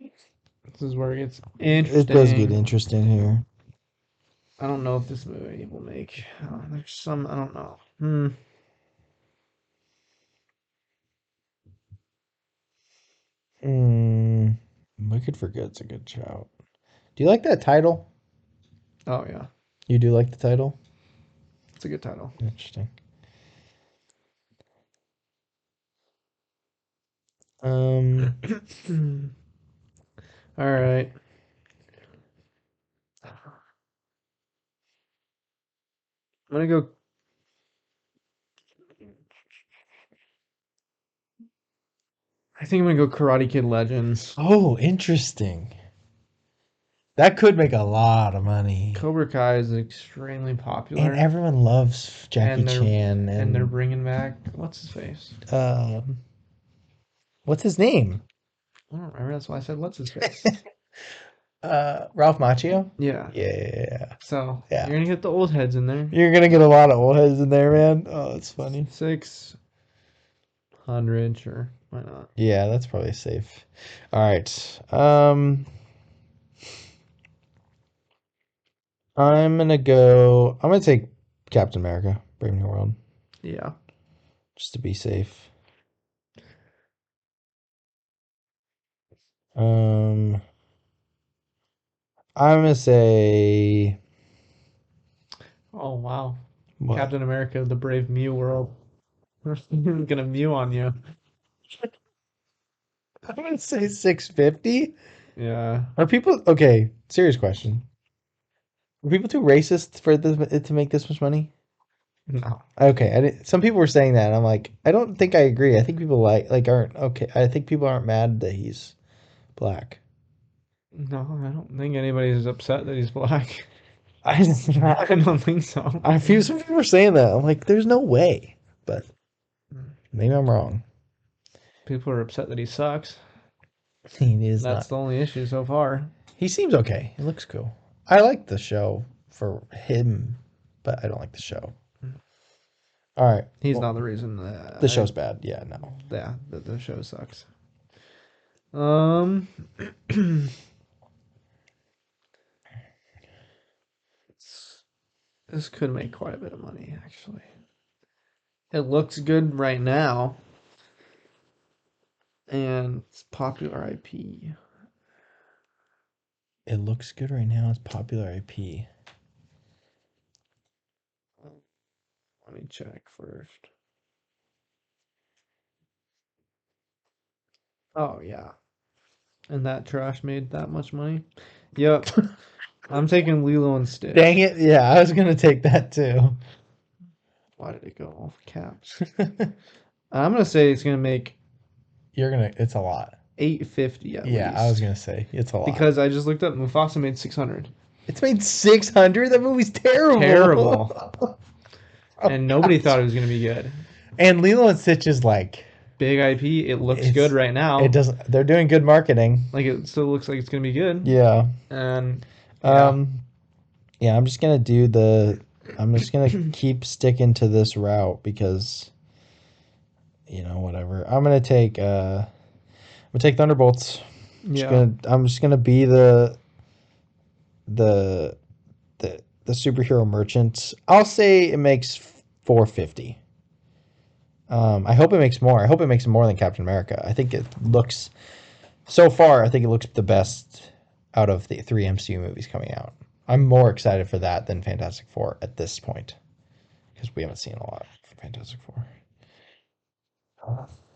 This is where it gets It does get interesting. interesting here. I don't know if this movie will make. There's some. I don't know. Wicked for Good's a good shout. Do you like that title? Oh yeah, You do like the title? it's a good title. Interesting. All right. I'm gonna go. I think I'm gonna go Karate Kid Legends. Oh, interesting. That could make a lot of money. Cobra Kai is extremely popular, And everyone loves Jackie Chan. and they're bringing back what's his face? What's his name? I don't remember. That's why I said what's his face. Ralph Macchio? Yeah. Yeah. So Yeah. you're gonna get the old heads in there. You're going to get a lot of old heads in there, man. Oh, it's funny. 600, sure. Why not? Yeah, that's probably safe. All right. I'm gonna take Captain America, Brave New World, Yeah. just to be safe. I'm gonna say Oh wow. what? Captain America, the Brave Mew World. Gonna mew on you. I'm gonna say 650. Yeah. Are people okay? Serious question. Are people too racist for it to make this much money? No. Okay, some people were saying that. And I'm like, I don't think I agree. I think people aren't okay. I think people aren't mad that he's black. No, I don't think anybody's upset that he's black. I don't think so. I feel some people were saying that. I'm like, there's no way, but maybe I'm wrong. People are upset that he sucks. He is That's not. the only issue so far. He seems okay. It looks cool. I like the show for him, but I don't like the show. All right. He's not the reason that The show's bad. Yeah, no. Yeah, the show sucks. Um, this could make quite a bit of money, actually. It looks good right now, and it's popular IP. It looks good right now. It's popular IP. Let me check first. Oh yeah, and that trash made that much money. Yep, I'm taking Lilo and Stitch. Dang it! Yeah, I was gonna take that too. Why did it go off caps? I'm gonna say it's gonna make. It's a lot. 850 at Yeah, least. I was gonna say it's a lot. Because I just looked up Mufasa made 600. It's made 600. That movie's terrible. Terrible. And nobody thought it was gonna be good. And Lilo and Stitch is like big IP. It looks good right now. It doesn't. They're doing good marketing. Like it still looks like it's gonna be good. Yeah. And yeah, I'm just gonna do the. I'm just gonna keep sticking to this route because, whatever. I'm gonna take. I'm gonna take Thunderbolts. I'm just gonna be the superhero merchant. I'll say it makes 450. I hope it makes more. I hope it makes more than Captain America. I think it looks so far. I think it looks the best out of the 3 MCU movies coming out. I'm more excited for that than Fantastic Four at this point because we haven't seen a lot from Fantastic Four.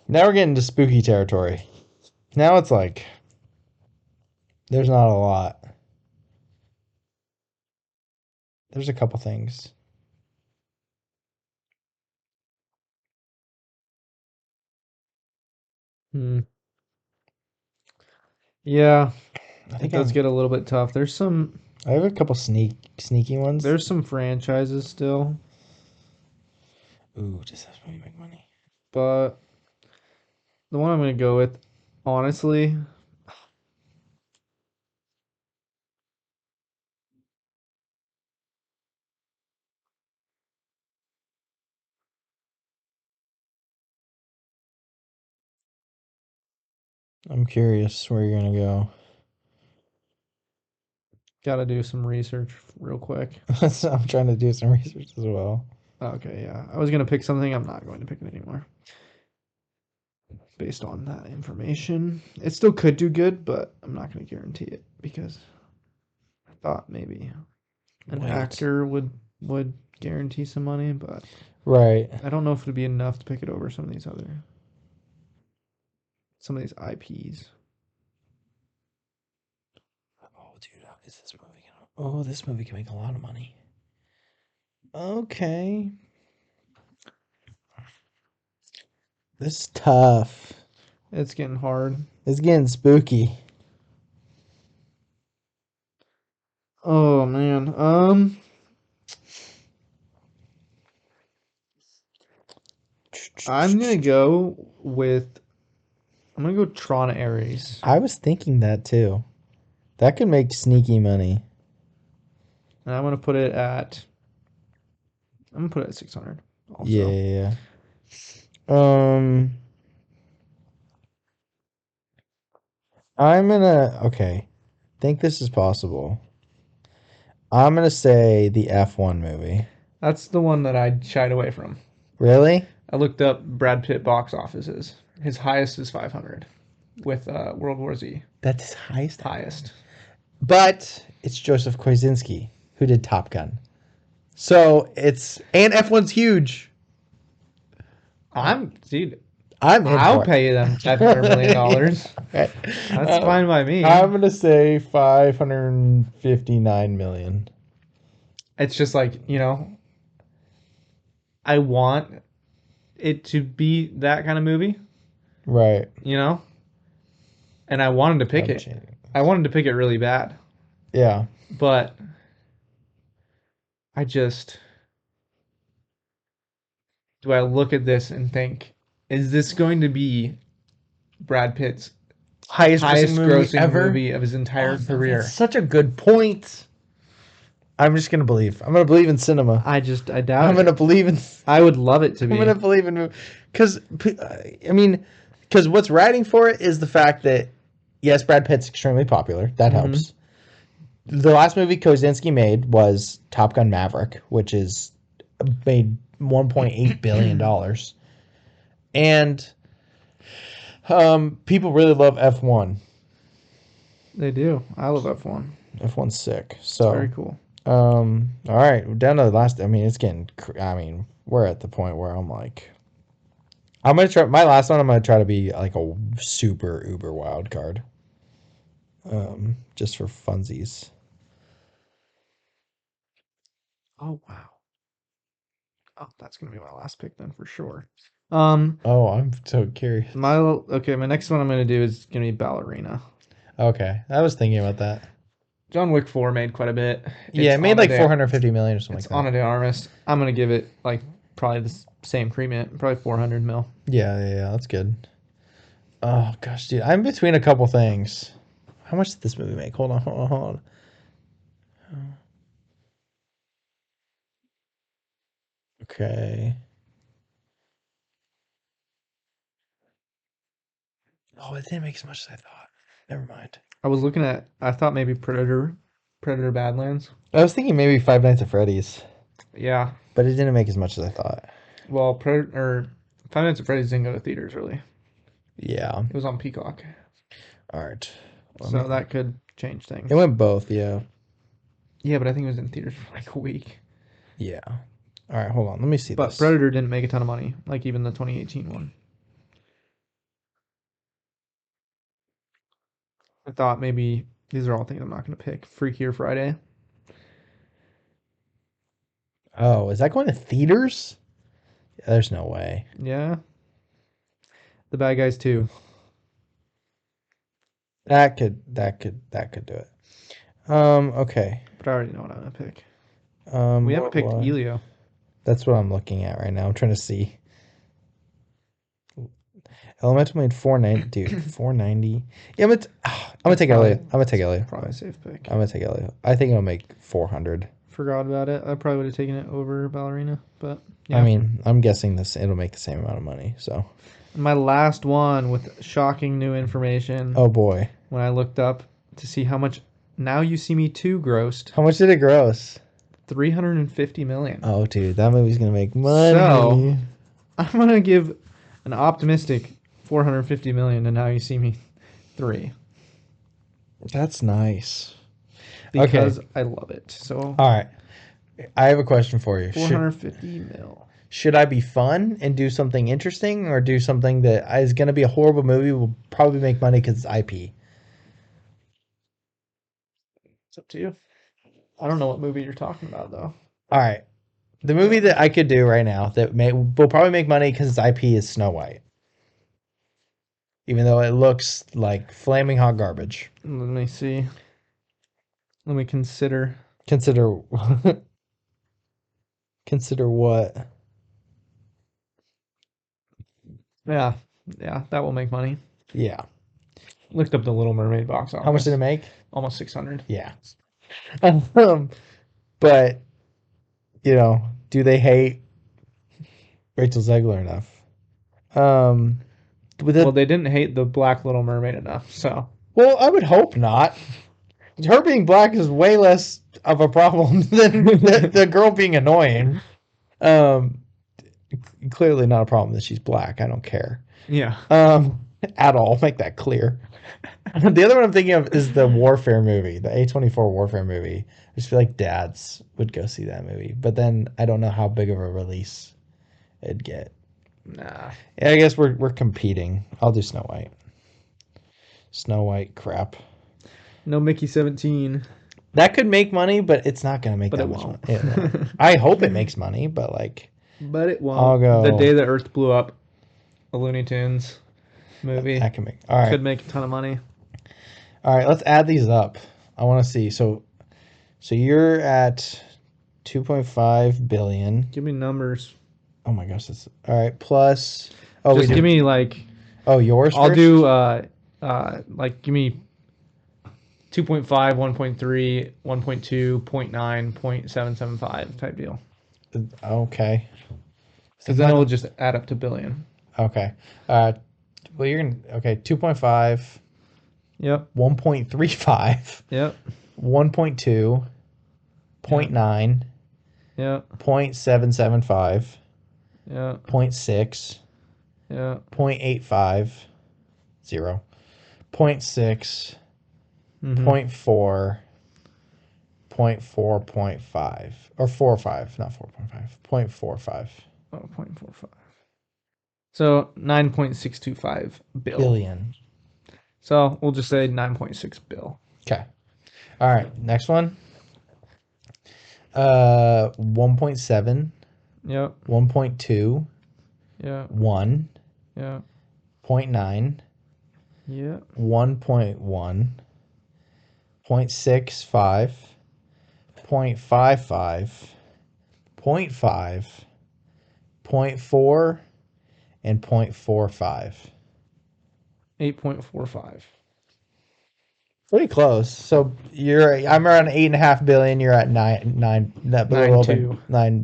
Now we're getting to spooky territory. Now it's like there's not a lot. There's a couple things. Yeah, I think it does get a little bit tough. There's some. I have a couple sneaky ones. There's some franchises still, Ooh, does this movie make money? but the one I'm gonna go with, honestly, I'm curious where you're gonna go. gotta do some research real quick. So I'm trying to do some research as well. Okay, yeah. I was gonna pick something. I'm not going to pick it anymore. Based on that information, it still could do good, but I'm not gonna guarantee it because I thought maybe an actor would guarantee some money, but Right. I don't know if it'd be enough to pick it over some of these IPs. Oh, dude, is this movie gonna? Oh, this movie can make a lot of money. Okay. This is tough. It's getting hard. It's getting spooky. Oh man. I'm gonna go with. I'm gonna go Tron Ares. I was thinking that too. That could make sneaky money. And I'm gonna put it at. I'm gonna put it at 600. Also. Yeah. I'm gonna. Okay. Think this is possible. I'm gonna say the F1 movie. That's the one that I shied away from. Really? I looked up Brad Pitt box offices. His highest is 500 with World War Z. That's his highest. Highest. But it's Joseph Kosinski who did Top Gun. So it's and F1's huge. I'll pay you them $500 million. That's fine by me. I'm gonna say 559 million. It's just like, I want it to be that kind of movie, Right. and I wanted to pick it. I wanted to pick it really bad, Yeah. but I just do I look at this and think, is this going to be Brad Pitt's Highest grossing movie of his entire career? That's such a good point. I'm just gonna believe. I'm gonna believe in cinema. I doubt. I'm gonna believe in. I would love it to be. I'm gonna believe in, because what's riding for it is the fact that yes, Brad Pitt's extremely popular. That helps. The last movie Kosinski made was Top Gun Maverick, which is made $1.8 billion, and people really love F1. They do. I love F1. F1's sick. So very cool. All right, we're down to the last. It's getting. We're at the point where I'm like, I'm gonna try my last one. I'm gonna try to be like a super uber wild card. Just for funsies. Oh wow. Oh, that's gonna be my last pick then for sure. Oh, I'm so curious. My next one I'm gonna do is gonna be Ballerina. Okay, I was thinking about that. John Wick 4 made quite a bit. Yeah, it made like 450 million or something like that. Ana de Armas. I'm gonna give it like probably the same premium, probably 400 mil. Yeah, that's good. Oh gosh, dude, I'm between a couple things. How much did this movie make? Hold on. Okay. Oh, it didn't make as much as I thought. Never mind. I thought maybe Predator Badlands. I was thinking maybe Five Nights at Freddy's. Yeah. But it didn't make as much as I thought. Well, Five Nights at Freddy's didn't go to theaters really. Yeah. It was on Peacock. All right. So that could change things. It went both, yeah. Yeah, but I think it was in theaters for like a week. Yeah. All right, hold on. Let me see But this. Predator didn't make a ton of money, like even the 2018 one. I thought maybe these are all things I'm not going to pick. Freakier Friday. Oh, is that going to theaters? There's no way. Yeah. The Bad Guys 2. That could do it. Okay. But I already know what I'm gonna pick. We We haven't picked Elio. That's what I'm looking at right now. I'm trying to see. Elemental made 490, dude. 490. Yeah, I'm gonna take Elliot. I'm gonna take Elliot. Probably a safe pick. I'm gonna take Elliot. I think it'll make 400. Forgot about it. I probably would have taken it over Ballerina, but yeah. I mean, I'm guessing it'll make the same amount of money. So. My last one with shocking new information. Oh boy. When I looked up to see how much Now You See Me 2 grossed. How much did it gross? $350 million. Oh, dude, that movie's gonna make money. So I'm gonna give an optimistic $450 million to Now You See Me 3. That's nice. Because I love it. So all right, I have a question for you. 450 mil. Should I be fun and do something interesting, or do something that is going to be a horrible movie, will probably make money because it's IP? It's up to you. I don't know what movie you're talking about, though. All right. The movie that I could do right now that will probably make money because its IP is Snow White. Even though it looks like flaming hot garbage. Let me see. Let me consider. Consider what? Yeah, that will make money. Yeah. Looked up the Little Mermaid box office. How much did it make? Almost 600. Yeah. But, do they hate Rachel Zegler enough? Well, they didn't hate the Black Little Mermaid enough, so. Well, I would hope not. Her being black is way less of a problem than the girl being annoying. Clearly not a problem that she's black. I don't care. Yeah. At all. Make that clear. The other one I'm thinking of is the Warfare movie, the A24 Warfare movie. I just feel like dads would go see that movie. But then I don't know how big of a release it'd get. Nah. Yeah, I guess we're competing. I'll do Snow White. Snow White crap. No Mickey 17. That could make money, but it's not going to make that much money. Yeah, I hope it makes money, but like. But it won't. I'll go. The Day the Earth Blew Up, a Looney Tunes movie. That can make. All right. Could make a ton of money. All right, let's add these up. I want to see. So you're at 2.5 billion. Give me numbers. Oh my gosh, that's all right. Plus, just give me like. Oh, yours. I'll first? do give me 2.5, 1.3, 1.2, 0.9, 0.775 type deal. Okay. Because then it'll just add up to billion. Okay. Well, you're gonna 2.5. Yep. 1.35. Yep. 1.2. 0.9. Yep. 0.775. Yeah. 0.6. Yeah. 0.85. 0. 0.6. 0.4. 0.4.5. Or 4.5, not 4.5. 0.45. Oh, 0.45. So 9.625 billion. So we'll just say 9.6 bill. Okay. All right. Next one. 1.7. Yep. 1.2. Yeah. 1. Yeah. 0.9. Yeah. 1.1. 0.65. 0.55. 0.5. 0.4. And 0.45. 8.45. Pretty close. So I'm around 8.5 billion. You're at 9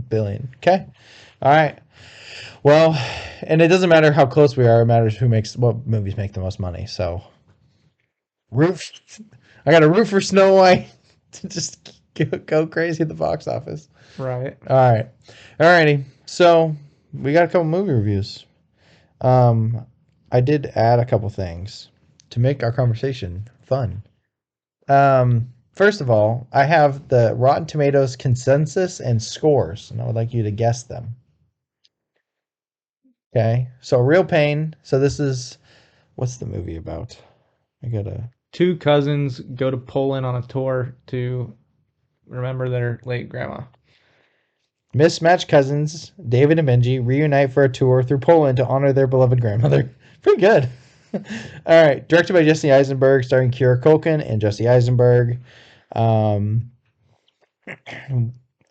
billion. Okay. All right. Well, and it doesn't matter how close we are. It matters what movies make the most money. So, I got a root for Snow White to just go crazy at the box office. Right. All right. All righty. So we got a couple movie reviews. I did add a couple things to make our conversation fun. First of all, I have the Rotten Tomatoes consensus and scores, and I would like you to guess them. Okay, so Real Pain. So this is, what's the movie about? I gotta. Two cousins go to Poland on a tour to remember their late grandma. Mismatched cousins, David and Benji, reunite for a tour through Poland to honor their beloved grandmother. Pretty good. All right. Directed by Jesse Eisenberg, starring Kira Culkin and Jesse Eisenberg.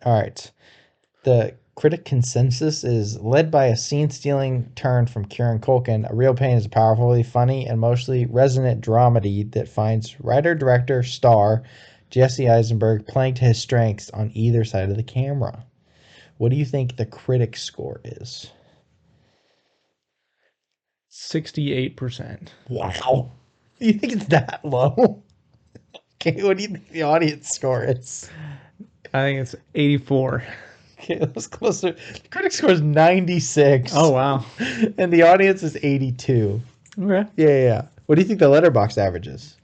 All right. The critic consensus is led by a scene-stealing turn from Kieran Culkin. A Real Pain is a powerfully funny and emotionally resonant dramedy that finds writer, director, star Jesse Eisenberg playing to his strengths on either side of the camera. What do you think the critic score is? 68%. Wow. You think it's that low? Okay, what do you think the audience score is? I think it's 84. Okay, that was closer. The critic score is 96. Oh, wow. And the audience is 82. Okay. Yeah. What do you think the letterbox average is?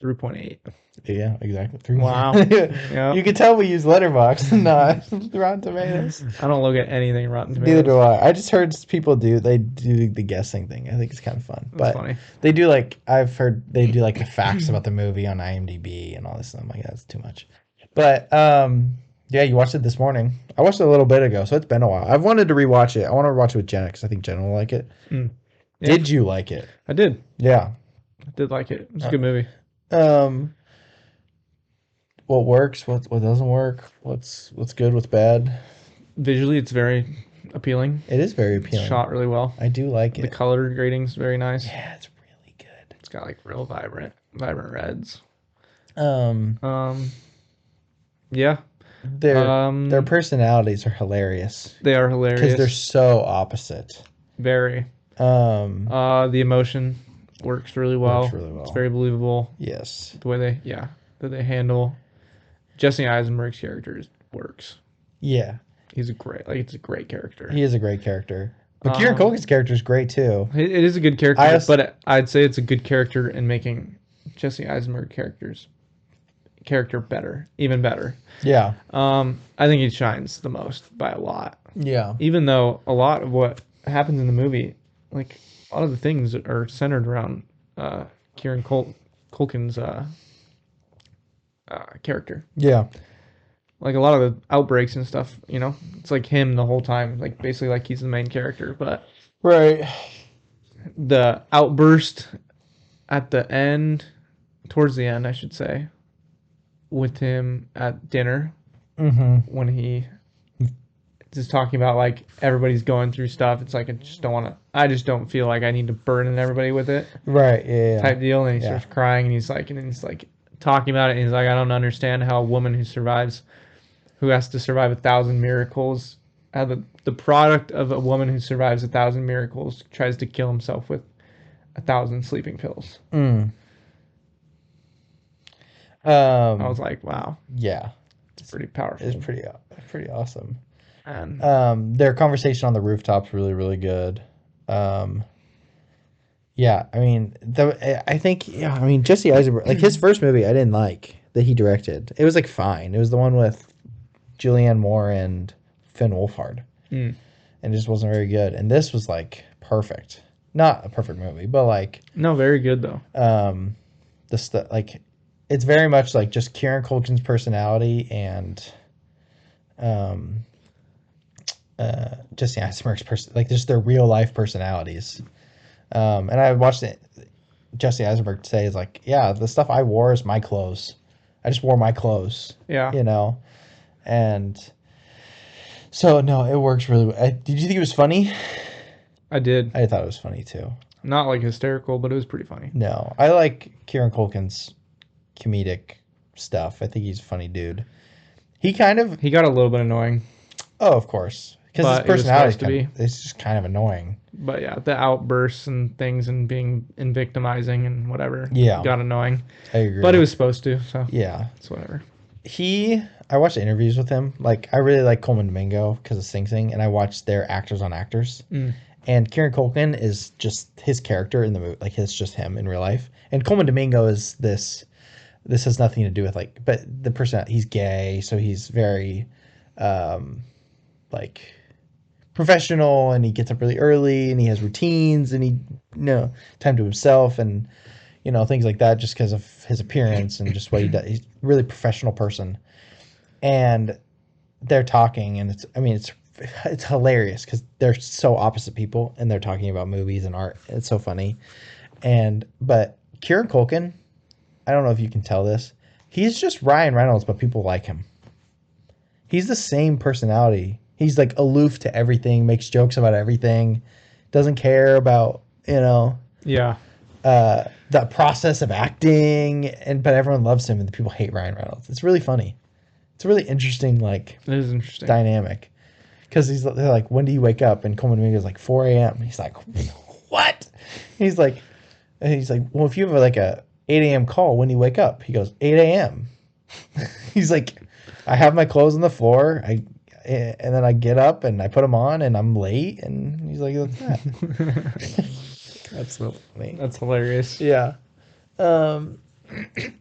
3.8. Yeah, exactly. Wow. Yep. You can tell we use letterbox, not Rotten Tomatoes. I don't look at anything Rotten Tomatoes. Neither do I. I just heard people do the guessing thing. I think it's kind of fun. That's funny. They do I've heard they do the facts about the movie on IMDb and all this stuff. I'm like, that's too much. But yeah, you watched it this morning. I watched it a little bit ago, so it's been a while. I've wanted to rewatch it. I want to watch it with Jenna because I think Jenna will like it. Yeah. Did you like it? I did. Yeah. I did like it. It was a good movie. What works? What doesn't work? What's good? What's bad? Visually, it's very appealing. It is very appealing. It's shot really well. I do like it. The color grading's very nice. Yeah, it's really good. It's got real vibrant reds. Yeah. Their personalities are hilarious. They are hilarious because they're so opposite. Very. The emotion works really well. It's very believable. Yes. The way they handle Jesse Eisenberg's character works. Yeah. He's it's a great character. He is a great character. But Kieran Culkin's character is great too. It is a good character, but I'd say it's a good character in making Jesse Eisenberg character better, even better. Yeah. I think he shines the most by a lot. Yeah. Even though a lot of what happens in the movie, a lot of the things are centered around Kieran Culkin's character. Yeah. A lot of the outbreaks and stuff, it's him the whole time, basically he's the main character. But right, the outburst at the end, towards the end, I should say, with him at dinner, when he is talking about everybody's going through stuff. It's I just don't feel like I need to burden everybody with it. Right. Yeah. Type deal, and he starts crying, and he's talking about it, and he's I don't understand how a woman who has to survive 1,000 miracles, how the product of a woman who survives 1,000 miracles tries to kill himself with 1,000 sleeping pills. I was like, wow. Yeah. It's pretty powerful. It's pretty awesome. And their conversation on the rooftop's really, really good. Yeah, I mean, Jesse Eisenberg, his first movie I didn't like that he directed. It was fine. It was the one with Julianne Moore and Finn Wolfhard. And it just wasn't very good. And this was perfect. Not a perfect movie, but no, very good though. It's very much just Kieran Culkin's personality and Jesse Eisenberg's just their real life personalities. And I watched it. Jesse Eisenberg say is yeah, the stuff I wore is my clothes. I just wore my clothes. Yeah. And so no, it works really well. Did you think it was funny? I did. I thought it was funny too. Not hysterical, but it was pretty funny. No, I like Kieran Culkin's comedic stuff. I think he's a funny dude. He got a little bit annoying. Oh, of course. Because his personality is just kind of annoying. But yeah, the outbursts and things and being victimizing and whatever. Yeah. Got annoying. I agree. But it was supposed to, so. Yeah. It's whatever. I watched interviews with him. I really like Coleman Domingo because of Sing Sing, and I watched their Actors on Actors. And Kieran Culkin is just his character in the movie. It's just him in real life. And Coleman Domingo is this has nothing to do with but the person, he's gay, so he's very professional, and he gets up really early, and he has routines, and he time to himself, and things like that, just because of his appearance and just what he does. He's a really professional person, and they're talking, and it's hilarious because they're so opposite people, and they're talking about movies and art. It's so funny, but Kieran Culkin, I don't know if you can tell this. He's just Ryan Reynolds, but people like him. He's the same personality. He's like aloof to everything, makes jokes about everything, doesn't care about, Yeah. the process of acting, but everyone loves him and the people hate Ryan Reynolds. It's really funny. It's a really interesting It is interesting. dynamic. Because they're like, when do you wake up? And Coleman Domingo's like 4 a.m. He's like, what? He's like, well, if you have like a 8 a.m. call, when do you wake up? He goes, 8 a.m. He's like, I have my clothes on the floor. And then I get up and I put them on and I'm late. And he's like, that's that. That's funny. That's hilarious. Yeah. I'm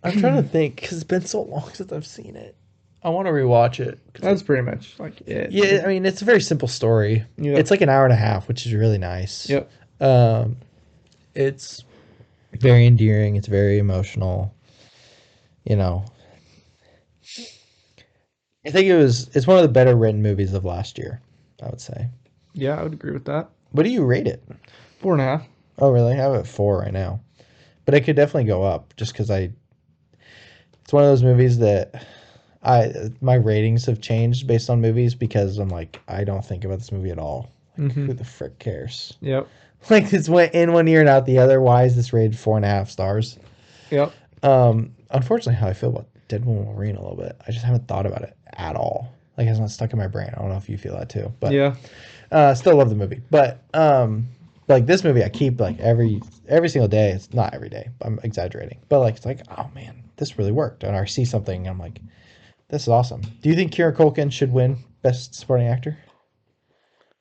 trying to think because it's been so long since I've seen it. I want to rewatch it. That's pretty much like it. Yeah, I mean, it's a very simple story. Yep. It's like an hour and a half, which is really nice. Yep. It's very endearing. It's very emotional. I think it's one of the better written movies of last year, I would say. Yeah, I would agree with that. What do you rate it? 4.5. Oh, really? I have it at 4 right now. But it could definitely go up just because it's one of those movies that my ratings have changed based on movies because I'm like, I don't think about this movie at all. Like, who the frick cares? Yep. Like, it's in one ear and out the other. Why is this rated 4.5 stars? Yep. Unfortunately, how I feel about Deadpool and Wolverine a little bit. I just haven't thought about it at all. Like, it's not stuck in my brain. I don't know if you feel that too. But yeah. Still love the movie. But like this movie, I keep like every single day. It's not every day. I'm exaggerating. But like, it's like, oh man, this really worked. And I see something, and I'm like, this is awesome. Do you think Kieran Culkin should win Best Supporting Actor?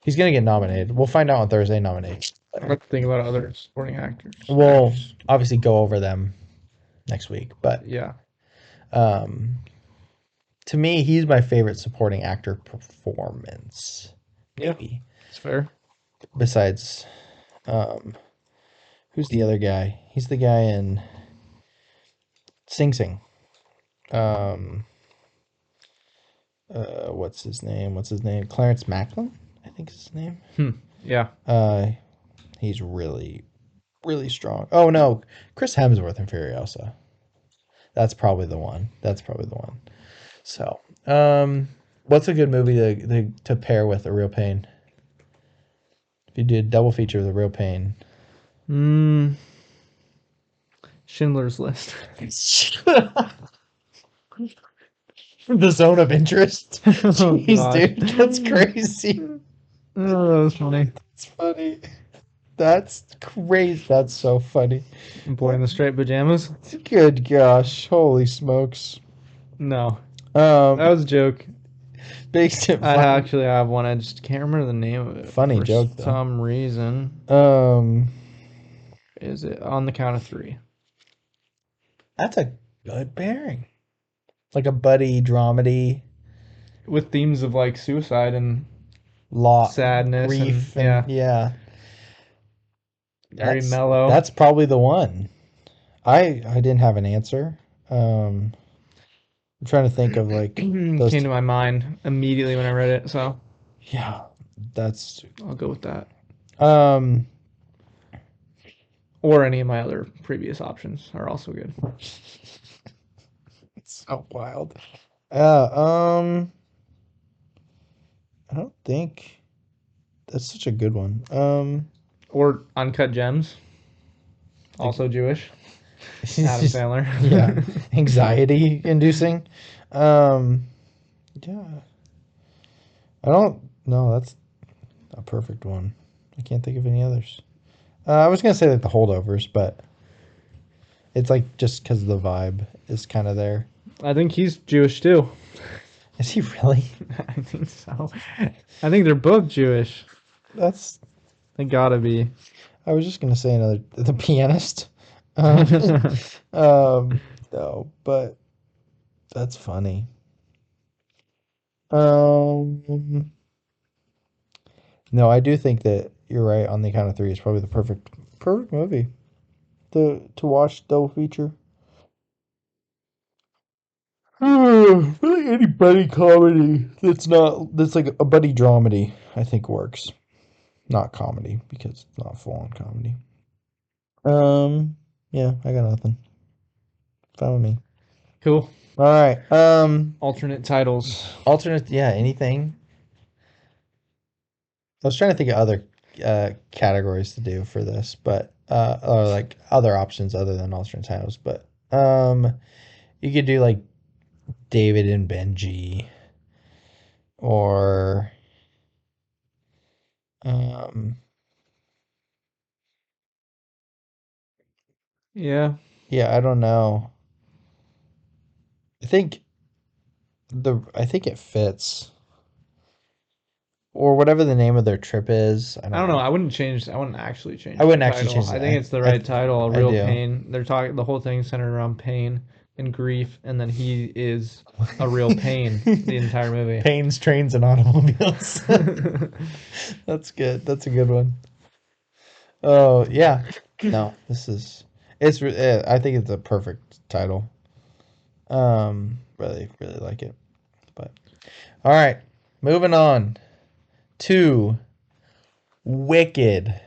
He's going to get nominated. We'll find out on Thursday nominated. I have to think about other supporting actors. We'll obviously go over them next week. But yeah. To me, he's my favorite supporting actor performance. Maybe. Yeah, it's fair. Besides, who's the other guy? He's the guy in Sing Sing. What's his name? Clarence Macklin, I think is his name. Yeah. He's really, really strong. Oh no, Chris Hemsworth in Furiosa. That's probably the one. So, what's a good movie to pair with A Real Pain? If you did a double feature with A Real Pain. Schindler's List. The Zone of Interest. Jeez, dude, that's crazy. Oh, that was funny. That's funny. That's crazy. That's so funny. Boy in the Striped Pajamas. Good gosh, holy smokes. No, that was a joke. I actually have one. I just can't remember the name of it. Funny joke, though. For some reason. Is it On the Count of Three? That's a good pairing. Like a buddy dramedy with themes of like suicide and sadness, grief, and yeah. Very mellow. That's probably the one. I didn't have an answer. I'm trying to think of like those came to my mind immediately when I read it. So yeah, I'll go with that. Or any of my other previous options are also good. It's so wild. I don't think that's such a good one. Or Uncut Gems. Also Jewish. Adam Sandler. Yeah. Anxiety inducing. Yeah. I don't know. That's a perfect one. I can't think of any others. I was going to say like The Holdovers, but it's like just because the vibe is kind of there. I think he's Jewish too. Is he really? I think so. I think they're both Jewish. They gotta be. I was just gonna say The Pianist. No, but that's funny. No, I do think that you're right on The Count of Three. It's probably the perfect movie to watch double feature. Really, any buddy comedy that's like a buddy dramedy, I think works. Not comedy because it's not full on comedy. Yeah, I got nothing. Fine with me. Cool. All right. Alternate titles. Alternate. Yeah. Anything. I was trying to think of other categories to do for this, but or like other options other than alternate titles. But you could do like David and Benji, or Yeah. yeah, I don't know. I think it fits. Or whatever the name of their trip is. I don't know. I wouldn't actually change I wouldn't the actually title. change I it. think it's the right title. A I real do. pain. They're talking. The whole thing centered around pain and grief, and then he is a real pain the entire movie. Pains, trains, and automobiles. That's good. That's a good one. Oh yeah. No, this is. It's. I think it's a perfect title. Really, really like it. But all right, moving on to Wicked.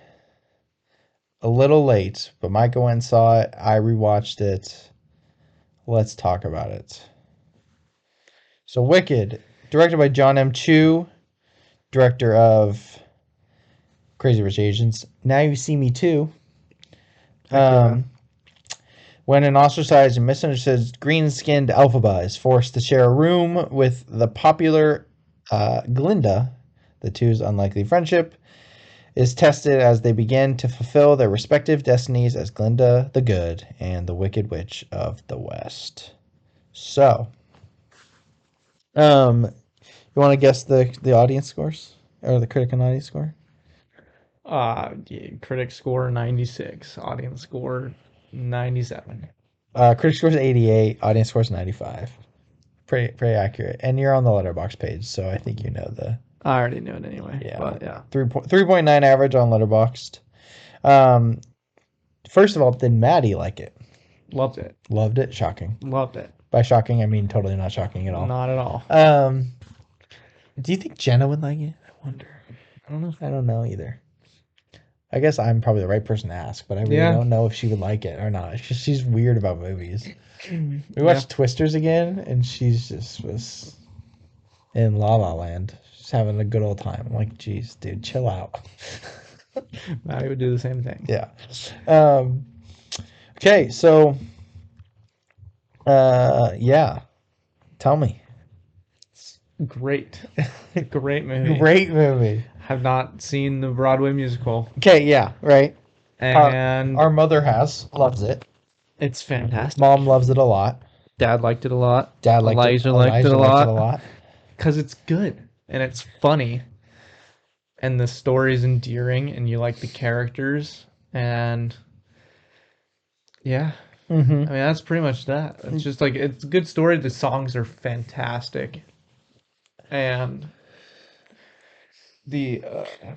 A little late, but Micah went and saw it. I rewatched it. Let's talk about it. So, Wicked, directed by John M. Chu, director of Crazy Rich Asians. Now You See Me Too. When an ostracized and misunderstood green-skinned Elphaba is forced to share a room with the popular Glinda, the two's unlikely friendship is tested as they begin to fulfill their respective destinies as Glinda the Good and the Wicked Witch of the West. So, you want to guess the audience scores or the critic and audience score? Yeah, critic score 96, audience score 97. Critic score is 88, audience score is 95. Pretty accurate. And you're on the Letterboxd page, so I think you know the. I already knew it anyway. Yeah, but yeah, 3.9 average on Letterboxd. First of all, did Maddie like it? Loved it. Loved it. Shocking. Loved it. By shocking, I mean totally not shocking at all. Not at all. Do you think Jenna would like it? I wonder. I don't know. I don't know either. I guess I'm probably the right person to ask, but I really don't know if she would like it or not. She's weird about movies. We watched Twisters again, and she's just was in La La Land. She's having a good old time. I'm like, geez, dude, chill out. Maddie would do the same thing. Yeah. Okay, so yeah. Tell me. Great. Great movie. Great movie. Have not seen the Broadway musical. Okay, yeah, right. And our mother loves it. It's fantastic. Mom loves it a lot. Dad liked it a lot. Dad liked Elijah liked it a lot. Because it's good and it's funny. And the story's endearing and you like the characters. And yeah. Mm-hmm. I mean, that's pretty much that. It's just like, it's a good story. The songs are fantastic. And the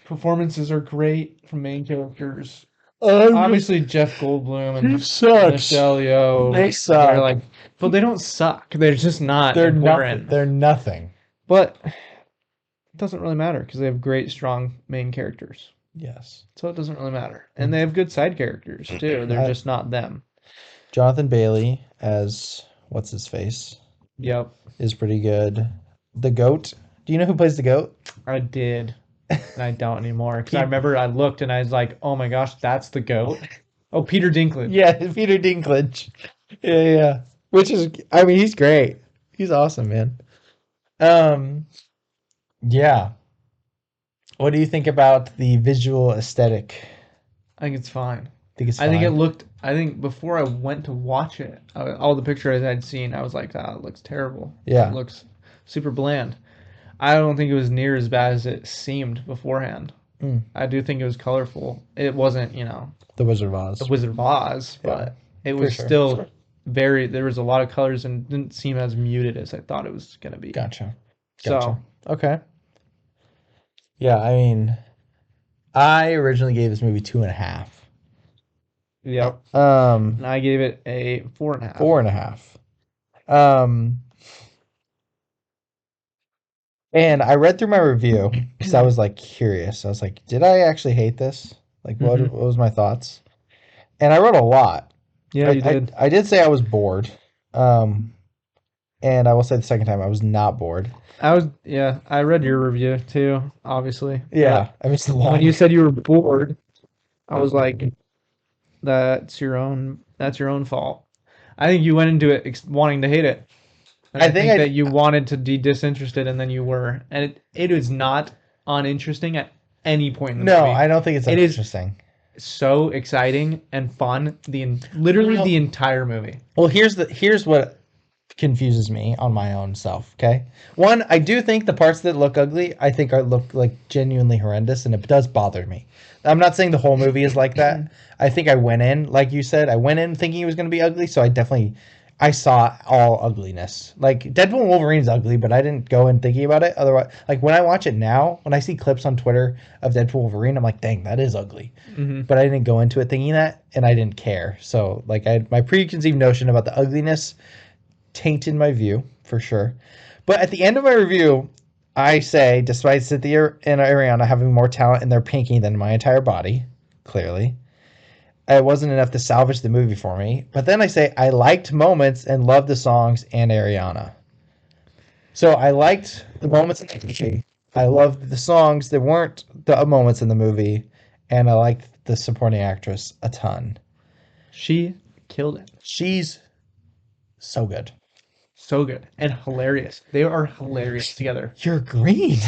performances are great from main characters. Obviously, Jeff Goldblum and Michelle Yeoh. They suck. But they don't suck. They're just not They're important. nothing. They're nothing. But it doesn't really matter because they have great, strong main characters. Yes. So it doesn't really matter. And they have good side characters, too. They're just not them. Jonathan Bailey as what's his face? Yep. Is pretty good. The goat. Do you know who plays the goat? I did. And I don't anymore. Because I remember I looked and I was like, oh my gosh, that's the goat. Oh, Peter Dinklage. Yeah, Peter Dinklage. Yeah. Which is, I mean, he's great. He's awesome, man. Yeah. What do you think about the visual aesthetic? I think it's fine. I think before I went to watch it, all the pictures I'd seen, I was like, it looks terrible. Yeah. It looks super bland. I don't think it was near as bad as it seemed beforehand. I do think it was colorful. It wasn't, The Wizard of Oz. The Wizard of Oz, but it was still there was a lot of colors and didn't seem as muted as I thought it was going to be. Gotcha. So, okay. Yeah, I mean, I originally gave this movie 2.5. Yep. And I gave it a 4.5. 4.5. And I read through my review because I was like curious. I was like, did I actually hate this? Like, what was my thoughts? And I wrote a lot. Yeah, you did. I did say I was bored. And I will say the second time I was not bored. I read your review too, obviously. Yeah, I mean, it's long. When you said you were bored, I was like, that's your own fault. I think you went into it wanting to hate it. And I think that you wanted to be disinterested, and then you were, and it is not uninteresting at any point in the movie. No, I don't think it's uninteresting. So exciting and fun literally the entire movie. Well, here's what confuses me on my own self. Okay, one, I do think the parts that look ugly, I think look like genuinely horrendous, and it does bother me. I'm not saying the whole movie is like that. I think I went in, like you said, I went in thinking it was going to be ugly, so I saw all ugliness. Like Deadpool and Wolverine's ugly, but I didn't go in thinking about it. Otherwise, like when I watch it now, when I see clips on Twitter of Deadpool Wolverine, I'm like, dang, that is ugly. Mm-hmm. But I didn't go into it thinking that, and I didn't care. So like my preconceived notion about the ugliness tainted my view for sure. But at the end of my review, I say, despite Cynthia and Ariana having more talent in their pinky than my entire body, clearly, it wasn't enough to salvage the movie for me. But then I say I liked moments and loved the songs and Ariana. So I liked the moments in the movie. I loved the songs that weren't the moments in the movie, and I liked the supporting actress a ton. She killed it. She's so good. So good and hilarious. They are hilarious together. You're green.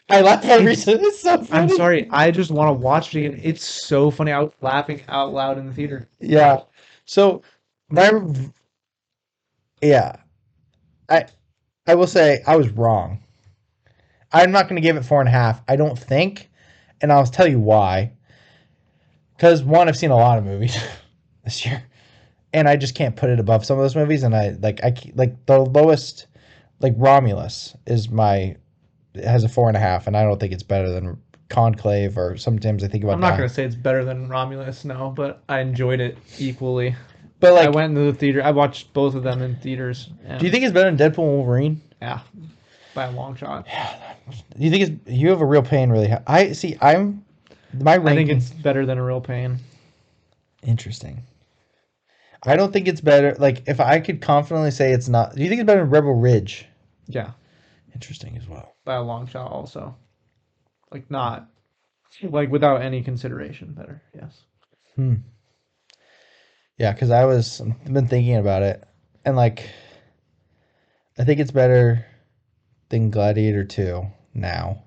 I laugh every time. It's so funny. I'm sorry. I just want to watch it again. It's so funny. I was laughing out loud in the theater. Yeah. So I will say I was wrong. I'm not going to give it 4.5. I don't think, and I'll tell you why. Because one, I've seen a lot of movies this year, and I just can't put it above some of those movies. And I like the lowest, like Romulus has a 4.5, and I don't think it's better than Conclave, or sometimes I think about. I'm not gonna say it's better than Romulus, no, but I enjoyed it equally. But like, I went into the theater. I watched both of them in theaters. Do you think it's better than Deadpool and Wolverine? Yeah, by a long shot. Yeah. Do you think you have a Real Pain really? I think it's better than A Real Pain. Interesting. I don't think it's better. Like, if I could confidently say it's not. Do you think it's better than Rebel Ridge? Yeah. Interesting as well. By a long shot, also. Like, not. Like, without any consideration, better. Yes. Yeah, because I've been thinking about it, and like, I think it's better than Gladiator 2 now,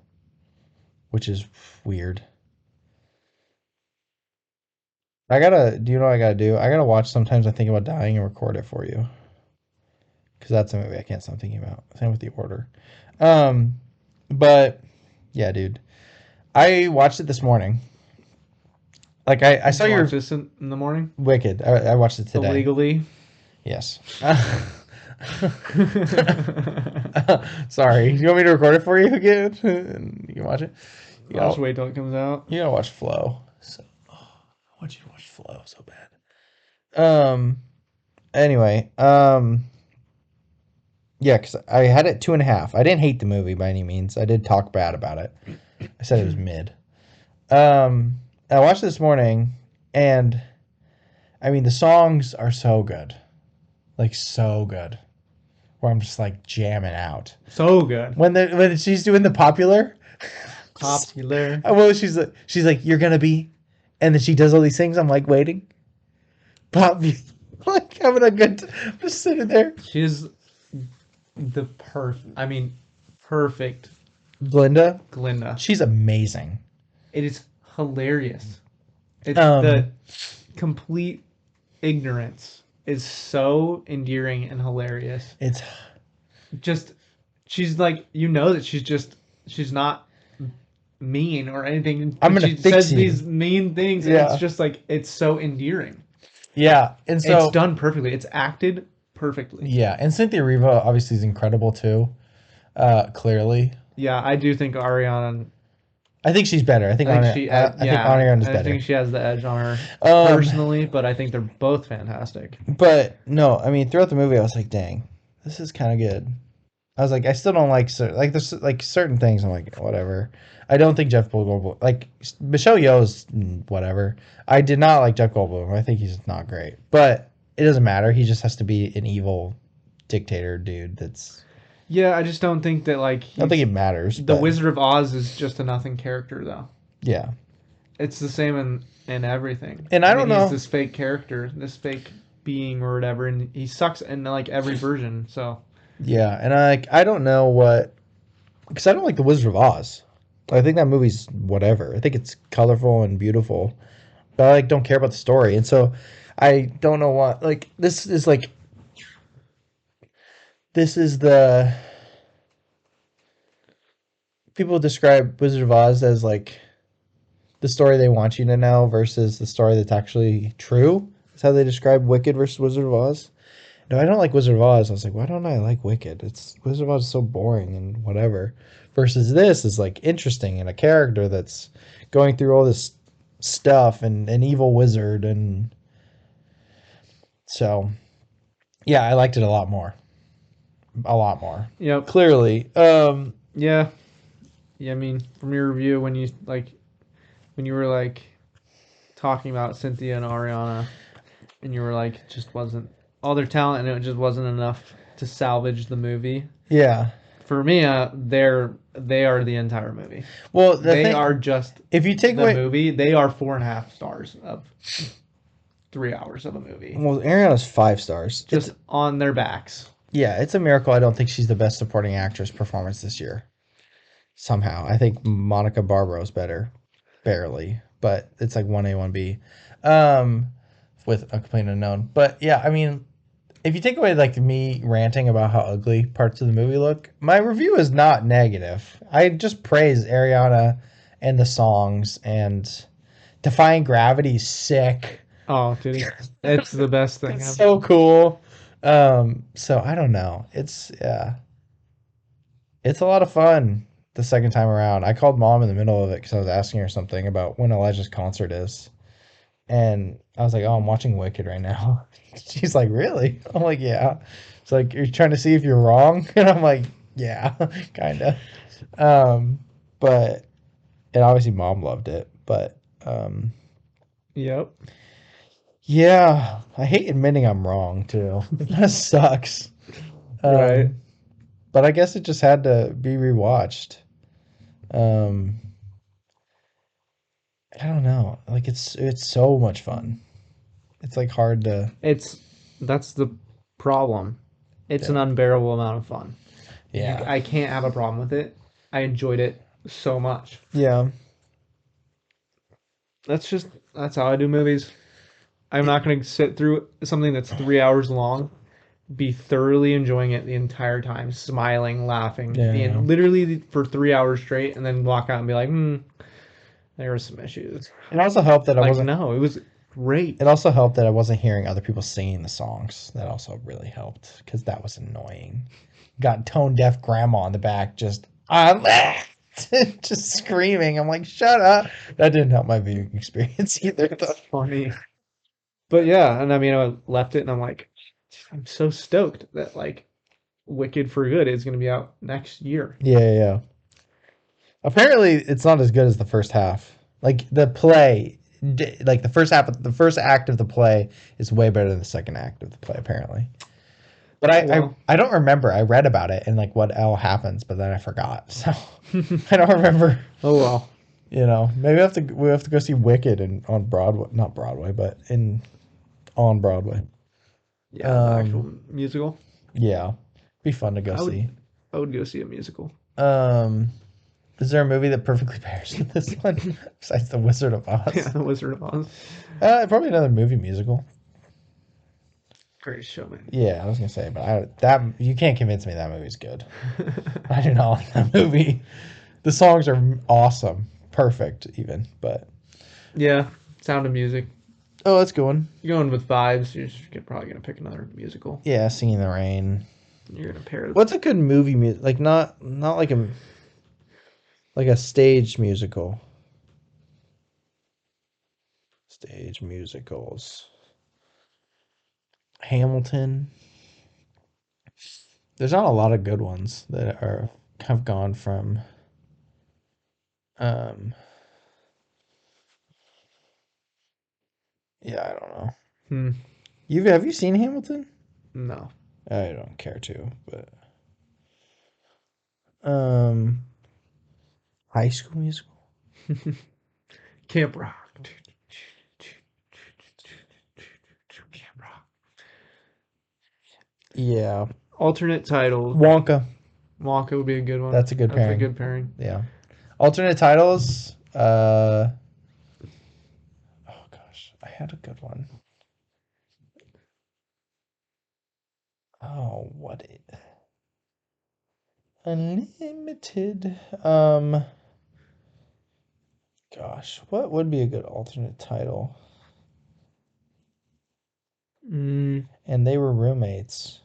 which is weird. Do you know what I gotta do? I gotta watch Sometimes I Think About Dying and record it for you. Because that's a movie I can't stop thinking about. Same with The Order. But, yeah, dude. I watched it this morning. Like, I saw your... Watch this in the morning? Wicked. I watched it today. Illegally? Yes. Sorry. You want me to record it for you again? You can watch it? I'll just wait till it comes out. You gotta watch Flow. I want you to watch Flow so bad. Anyway, yeah, because I had it 2.5. I didn't hate the movie by any means. I did talk bad about it. I said it was mid. I watched it this morning, and I mean, the songs are so good. Like, so good. Where I'm just like jamming out. So good. When she's doing the popular. Well, she's like, you're gonna be, and then she does all these things. I'm like waiting. Like having a good, just sitting there. She's the perfect. Glinda. She's amazing. It is hilarious. It's the complete ignorance is so endearing and hilarious. It's just, she's like, that she's not mean or anything. She says these mean things, and it's just like, it's so endearing. Yeah, and so it's done perfectly. It's acted perfectly. Yeah, and Cynthia Erivo obviously is incredible too. Clearly. Yeah, I do think Ariana. I think she's better. I think Ariana is better. I think she has the edge on her personally, but I think they're both fantastic. But no, I mean, throughout the movie, I was like, "Dang, this is kind of good." I was like, I still don't like there's like certain things. I'm like, whatever. I don't think Jeff Goldblum, like Michelle Yeoh's whatever. I did not like Jeff Goldblum. I think he's not great, but it doesn't matter. He just has to be an evil dictator dude that's... Yeah, I just don't think that like I don't think it matters. the but Wizard of Oz is just a nothing character though. yeah. It's the same in everything. And I mean, don't he's know. this fake character, this fake being or whatever, and he sucks in like every version. So Yeah, and I don't know what... Because I don't like the Wizard of Oz. I think that movie's whatever. I think it's colorful and beautiful, but I like don't care about the story, and so I don't know what like this is like. This is the... People describe Wizard of Oz as like the story they want you to know versus the story that's actually true. That's how they describe Wicked versus Wizard of Oz. No, I don't like Wizard of Oz. I was like, why don't I like Wicked? It's Wizard of Oz is so boring and whatever. Versus this is like interesting and a character that's going through all this stuff and an evil wizard, and so yeah, I liked it a lot more. A lot more. Yep. Clearly. Yeah. Yeah, I mean, from your review when you were like talking about Cynthia and Ariana, and you were like, it just wasn't all their talent, and it just wasn't enough to salvage the movie. Yeah. For me, they are the entire movie. Well, they are just if you take the away movie, they are 4.5 stars of 3 hours of a movie. Well, Ariana's 5 stars. Just on their backs. Yeah, it's a miracle. I don't think she's the best supporting actress performance this year. Somehow, I think Monica Barbara's better, barely, but it's like 1A, 1B, with a complete unknown. But yeah, I mean, if you take away like me ranting about how ugly parts of the movie look, my review is not negative. I just praise Ariana and the songs, and Defying Gravity's sick. Oh, dude, it's the best thing. It's so cool. So I don't know. It's a lot of fun the second time around. I called mom in the middle of it because I was asking her something about when Elijah's concert is. And I was like, oh, I'm watching Wicked right now. She's like, really? I'm like, yeah. It's like, you're trying to see if you're wrong? And I'm like, yeah, kind of. But, and obviously mom loved it. But, yep. Yeah, I hate admitting I'm wrong, too. That sucks. Right. But I guess it just had to be rewatched. I don't know. Like it's so much fun. It's like hard to... That's the problem. It's an unbearable amount of fun. Yeah. I can't have a problem with it. I enjoyed it so much. Yeah. That's how I do movies. I'm not going to sit through something that's 3 hours long, be thoroughly enjoying it the entire time, smiling, laughing, being literally for 3 hours straight, and then walk out and be like, there were some issues. It also helped that I wasn't... No, it was great. It also helped that I wasn't hearing other people singing the songs. That also really helped, because that was annoying. Got tone deaf grandma in the back just just screaming. I'm like, shut up. That didn't help my viewing experience either. That's funny. But yeah, and I mean, I left it, and I'm like, I'm so stoked that like Wicked for Good is going to be out next year. Yeah. Apparently, it's not as good as the first half. Like the play, like the first act of the play is way better than the second act of the play, apparently. But I don't remember. I read about it and like what all happens, but then I forgot. So I don't remember. Oh well. You know, maybe we have to go see Wicked on Broadway, not Broadway, but on Broadway. Yeah, actual musical. Yeah, be fun to go see. I would go see a musical. Is there a movie that perfectly pairs with this one besides The Wizard of Oz? Yeah, The Wizard of Oz. Probably another movie musical. Greatest Showman. Yeah, I was gonna say, but that you can't convince me that movie's good. I do not like that movie. The songs are awesome, perfect even, but yeah, Sound of Music. Oh, that's good one. You're going with vibes. You're probably gonna pick another musical. Yeah, Singing in the Rain. You're gonna pair. What's a good movie music? Like not like a stage musical. Stage musicals. Hamilton. There's not a lot of good ones that have gone from yeah, I don't know. Have you seen Hamilton? No. I don't care to, but High School Musical. Camp Rock. Camp Rock. Yeah. Alternate titles. Wonka. Wonka would be a good one. That's a good pairing. That's a good pairing. Yeah. Alternate titles. Oh gosh, I had a good one. Oh, what? Unlimited. Gosh, what would be a good alternate title? And they were roommates.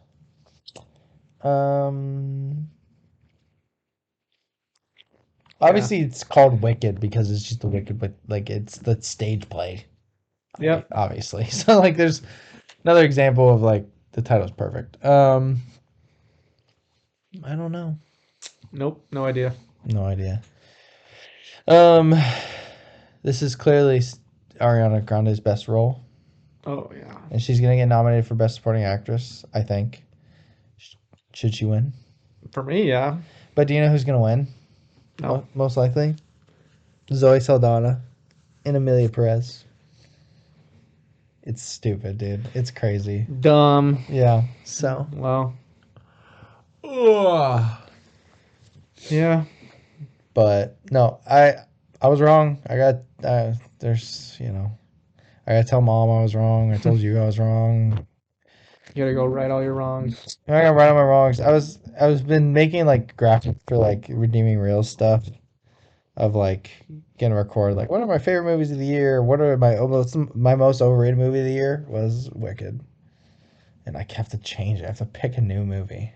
Obviously it's called Wicked because it's just the Wicked, but like it's the stage play. Yep. Obviously. So like there's another example of like the title's perfect. I don't know. Nope, no idea. No idea. This is clearly Ariana Grande's best role. Oh yeah. And she's gonna get nominated for Best Supporting Actress, I think. Should she win? For me, yeah. But do you know who's gonna win? No. Most likely, Zoe Saldana and Amelia Perez. It's stupid, dude. It's crazy. Dumb. Yeah. So. Well. Ugh. Yeah. But no, I was wrong. I got there's I gotta tell mom I was wrong. I told you I was wrong. You gotta go right all your wrongs. I gotta right all my wrongs. I was been making like graphics for like Redeeming Real stuff of like getting record like what are my favorite movies of the year? What are my most overrated movie of the year was Wicked. And I have to change it. I have to pick a new movie.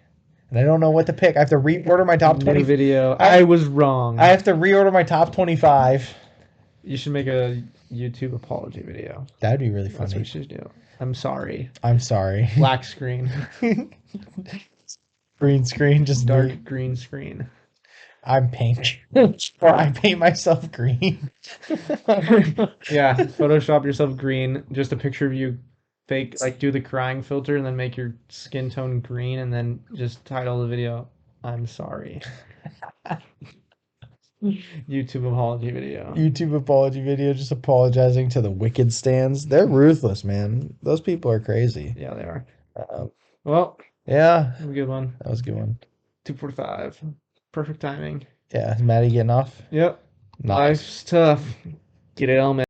And I don't know what to pick. I have to reorder my top 20 video. I was wrong. I have to reorder my top 25. You should make a YouTube apology video. That'd be really funny. That's what you should do. I'm sorry. I'm sorry. Black screen. Green screen, just dark green screen. I'm pink. Or I paint myself green. Yeah, Photoshop yourself green. Just a picture of you fake, like do the crying filter and then make your skin tone green and then just title the video, I'm sorry. YouTube apology video. YouTube apology video, just apologizing to the Wicked stands. They're ruthless, man. Those people are crazy. Yeah, they are. Well, yeah. That was a good one. That was a good one. 2:45. Perfect timing. Yeah, is Maddie getting off? Yep. Nice. Life's tough. Get it, helmet.